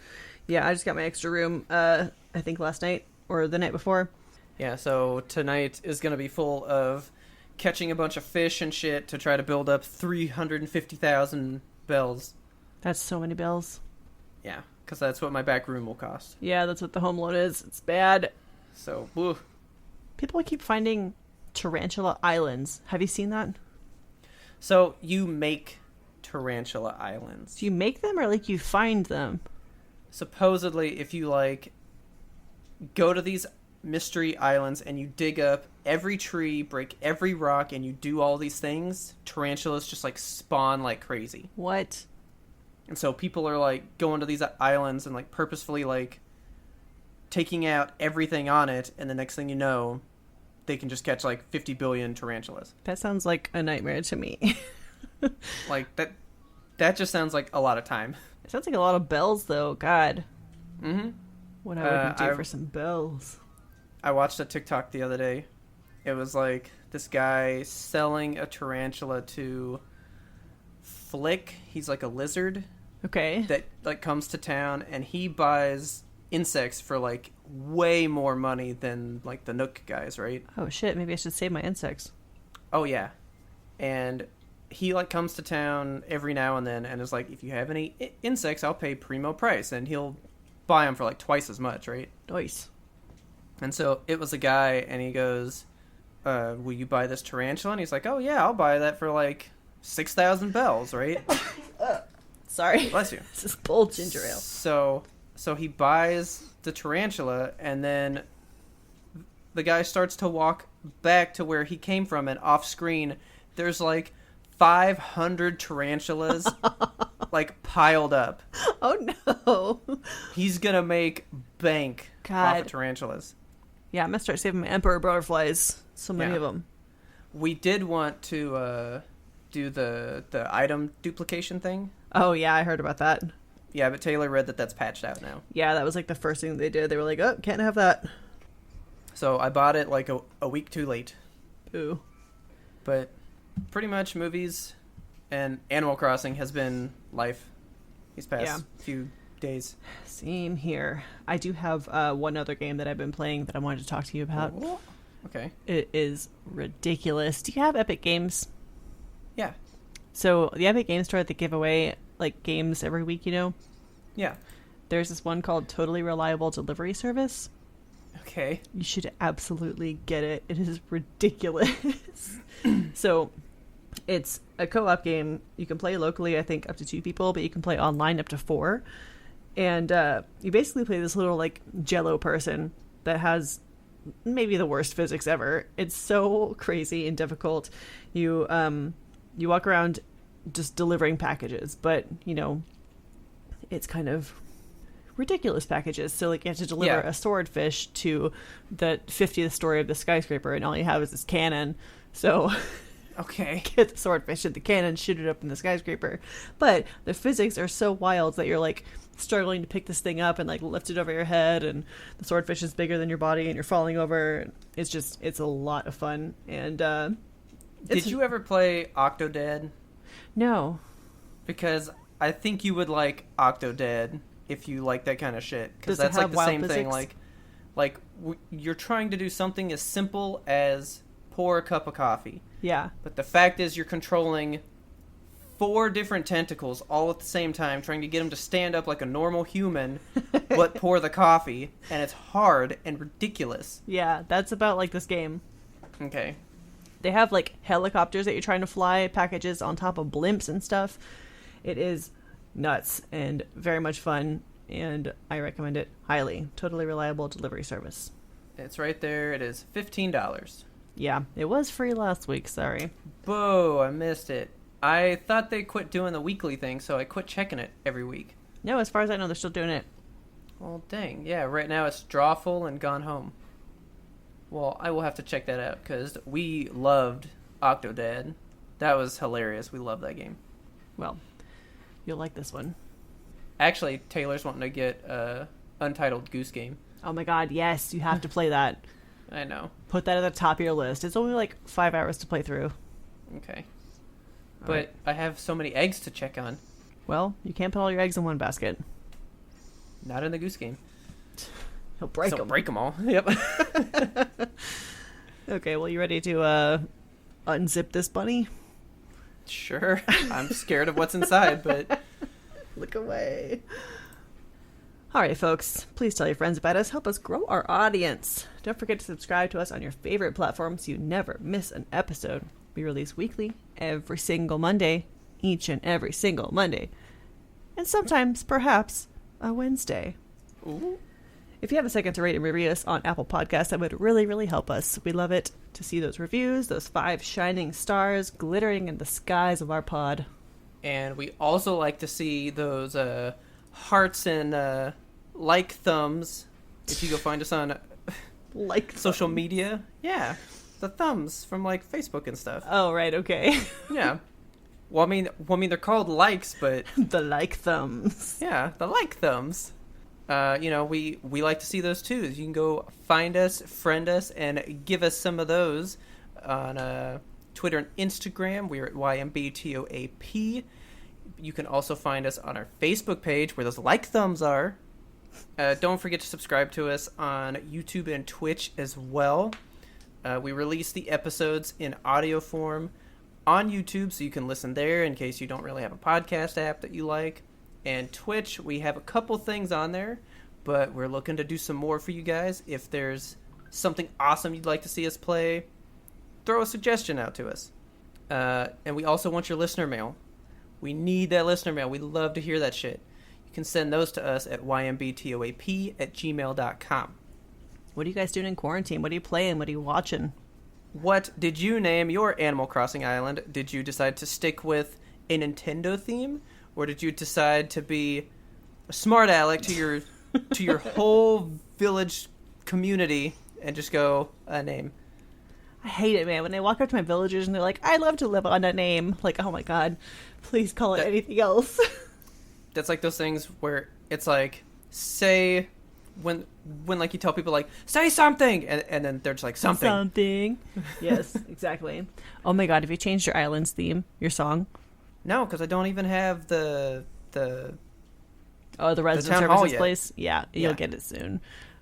A: Yeah, I just got my extra room, I think last night or the night before.
B: yeah, so tonight is going to be full of catching a bunch of fish and shit to try to build up 350,000 bells.
A: That's so many bells.
B: Yeah, because that's what my back room will cost.
A: Yeah, that's what the home loan is. It's bad.
B: So, woo.
A: People keep finding tarantula islands. Have you seen that?
B: So, you make tarantula islands.
A: Do you make them or like you find them?
B: Supposedly, if you like go to these mystery islands and you dig up every tree, break every rock, and you do all these things, tarantulas just like spawn like crazy.
A: What?
B: And so people are like going to these islands and like purposefully like taking out everything on it, and the next thing you know, they can just catch like 50 billion tarantulas.
A: That sounds like a nightmare to me.
B: Like that just sounds like a lot of time.
A: It sounds like a lot of bells though. God.
B: Mm-hmm.
A: What I wouldn't do for some bells.
B: I watched a TikTok the other day. It was like this guy selling a tarantula to Flick. He's like a lizard.
A: Okay.
B: That like comes to town, and he buys insects for like way more money than like the Nook guys, right?
A: Oh shit, maybe I should save my insects.
B: Oh yeah. And he like comes to town every now and then and is like, if you have any insects, I'll pay primo price, and he'll buy them for like twice as much, right?
A: Nice.
B: And so it was a guy, and he goes, will you buy this tarantula? And he's like, oh yeah, I'll buy that for like 6,000 bells, right?
A: Sorry.
B: Bless you.
A: This is bull ginger ale.
B: So he buys the tarantula, and then the guy starts to walk back to where he came from, and off screen there's like 500 tarantulas like piled up.
A: Oh no.
B: He's gonna make bank
A: God.
B: off of tarantulas.
A: Yeah, I'm gonna start saving my emperor butterflies. So many of them.
B: We did want to do the item duplication thing.
A: Oh yeah, I heard about that.
B: Yeah, but Taylor read that that's patched out now.
A: Yeah, that was like the first thing they did. They were like, oh, can't have that.
B: So I bought it like a week too late.
A: Ooh.
B: But pretty much movies and Animal Crossing has been life these past few days.
A: Same here. I do have one other game that I've been playing that I wanted to talk to you about.
B: Ooh. Okay.
A: It is ridiculous. Do you have Epic Games?
B: Yeah.
A: So the Epic Games Store, they give away like games every week, you know?
B: Yeah.
A: There's this one called Totally Reliable Delivery Service.
B: Okay.
A: You should absolutely get it. It is ridiculous. So it's a co-op game. You can play locally, I think, up to 2 people, but you can play online up to 4. And you basically play this little like Jello person that has maybe the worst physics ever. It's so crazy and difficult. You walk around just delivering packages, but you know, it's kind of ridiculous packages. So like you have to deliver a swordfish to the 50th story of the skyscraper, and all you have is this cannon. So
B: okay,
A: get the swordfish in the cannon, shoot it up in the skyscraper. But the physics are so wild that you're like struggling to pick this thing up and like lift it over your head, and the swordfish is bigger than your body and you're falling over. It's a lot of fun. And
B: did you ever play Octodad?
A: No,
B: because I think you would like Octodad if you like that kind of shit, because
A: Does it
B: that's like
A: have
B: the
A: wild
B: same thing.
A: physics?
B: Like you're trying to do something as simple as pour a cup of coffee,
A: yeah,
B: but the fact is you're controlling 4 different tentacles all at the same time, trying to get them to stand up like a normal human but pour the coffee, and it's hard and ridiculous.
A: Yeah, that's about like this game.
B: Okay.
A: They have like helicopters that you're trying to fly, packages on top of blimps and stuff. It is nuts and very much fun, and I recommend it highly. Totally reliable delivery service.
B: It's right there. It is $15.
A: Yeah, it was free last week, sorry.
B: Boo, I missed it. I thought they quit doing the weekly thing, so I quit checking it every week.
A: No, as far as I know, they're still doing it.
B: Well, dang. Yeah, right now it's Drawful and Gone Home. Well, I will have to check that out, because we loved Octodad. That was hilarious. We loved that game.
A: Well, you'll like this one.
B: Actually, Taylor's wanting to get Untitled Goose Game.
A: Oh my god, yes, you have to play that.
B: I know.
A: Put that at the top of your list. It's only like 5 hours to play through.
B: Okay. But
A: right.
B: I have so many eggs to check on.
A: Well, you can't put all your eggs in one basket.
B: Not in the Goose Game.
A: He'll break them.
B: Break them all. Yep.
A: Okay, well, you ready to unzip this bunny?
B: Sure. I'm scared of what's inside, but...
A: Look away. All right, folks, please tell your friends about us. Help us grow our audience. Don't forget to subscribe to us on your favorite platform so you never miss an episode. We release weekly, every single Monday, each and every single Monday. And sometimes, perhaps, a Wednesday.
B: Ooh.
A: If you have a second to rate and review us on Apple Podcasts, that would really, really help us. We love it to see those reviews, those 5 shining stars glittering in the skies of our pod.
B: And we also like to see those hearts and like thumbs. If you go find us on
A: Like
B: social media. Yeah. The thumbs from like Facebook and stuff.
A: Oh, right, okay.
B: Yeah. Well, I mean they're called likes, but
A: The like thumbs.
B: yeah, the like thumbs. We like to see those too. You can go find us, friend us, and give us some of those on Twitter and Instagram. We're at YMBTOAP. You can also find us on our Facebook page where those like thumbs are. Don't forget to subscribe to us on YouTube and Twitch as well. We release the episodes in audio form on YouTube, so you can listen there in case you don't really have a podcast app that you like. And Twitch, we have a couple things on there, but we're looking to do some more for you guys. If there's something awesome you'd like to see us play, throw a suggestion out to us. And we also want your listener mail. We need that listener mail. We love to hear that shit. You can send those to us at ymbtoap@gmail.com.
A: What are you guys doing in quarantine? What are you playing? What are you watching?
B: What did you name your Animal Crossing island? Did you decide to stick with a Nintendo theme? Or did you decide to be a smart aleck to your whole village community and just go a name?
A: I hate it, man. When they walk up to my villagers and they're like, I'd love to live on a name. Like, oh my god, please call it anything else.
B: That's like those things where it's like, say, when like you tell people like, say something, and then they're just like, something.
A: Yes, exactly. Oh my god, have you changed your island's theme, your song?
B: No, because I don't even have the
A: resident services place? Yeah, you'll get it soon.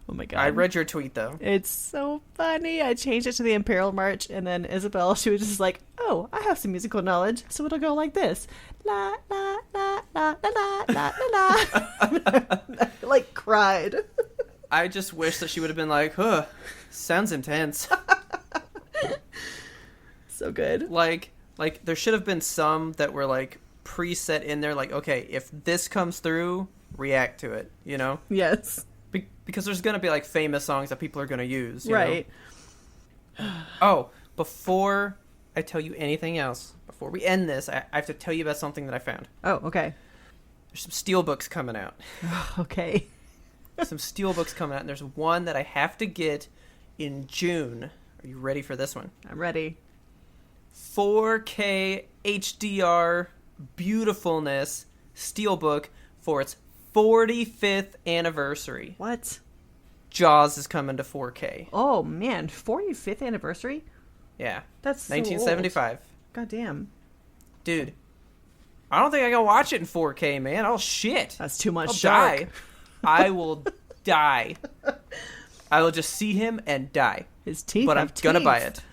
A: Oh my god.
B: I read your tweet, though.
A: It's so funny. I changed it to the Imperial March, and then Isabel, she was just like, oh, I have some musical knowledge, so it'll go like this. La, la, la, la, la, la, la, la. Like, cried.
B: I just wish that she would have been like, huh, sounds intense.
A: So good.
B: Like there should have been some that were like preset in there, like, okay, if this comes through, react to it, you know?
A: Yes.
B: Because there's gonna be like famous songs that people are gonna use, you
A: right
B: know? Oh, before I tell you anything else, before we end this, I have to tell you about something that I found.
A: Oh, okay.
B: There's some steelbooks coming out.
A: Okay.
B: Some steelbooks coming out, and there's one that I have to get in June. Are you ready for this one?
A: I'm ready.
B: 4K HDR beautifulness steelbook for its 45th anniversary.
A: What?
B: Jaws is coming to 4K.
A: Oh man, 45th anniversary?
B: Yeah.
A: That's so
B: 1975.
A: old. God damn.
B: Dude, I don't think I can watch it in 4K, man. I'll shit.
A: That's too much
B: I'll
A: shark.
B: die. I will die. I will just see him and die.
A: His teeth.
B: But
A: have
B: I'm gonna
A: teeth.
B: buy it.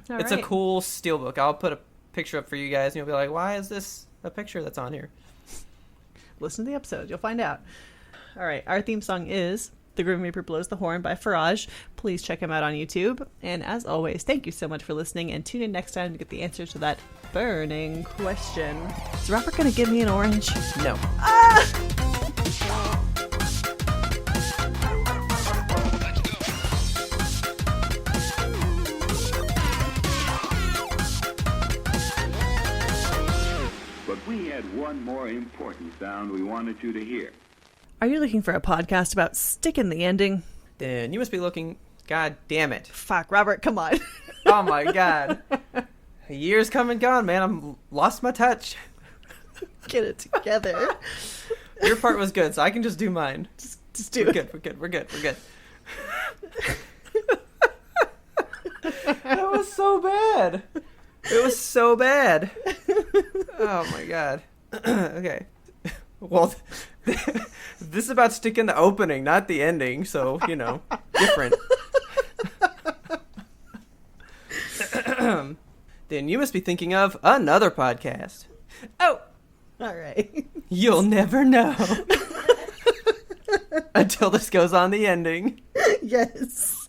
A: All
B: It's
A: right.
B: a cool steelbook. I'll put a picture up for you guys, and you'll be like, why is this a picture that's on here?
A: Listen to the episode. You'll find out. All right. Our theme song is The Grim Reaper Blows the Horn by Faraj. Please check him out on YouTube. And as always, thank you so much for listening, and tune in next time to get the answer to that burning question. Is Robert going to give me an orange?
B: No.
C: But we had one more important sound we wanted you to hear.
A: Are you looking for a podcast about sticking the ending?
B: Then you must be looking... God damn it.
A: Fuck, Robert, come on.
B: Oh my god. A year's come and gone, man. I'm lost my touch.
A: Get it together.
B: Your part was good, so I can just do mine.
A: Just do
B: We're
A: it.
B: good. We're good. That was so bad. It was so bad. Oh my god. Okay. Well, this is about stick in the opening, not the ending, so, different. Then you must be thinking of another podcast. Oh!
A: All right.
B: You'll never know. Until this goes on the ending.
A: Yes.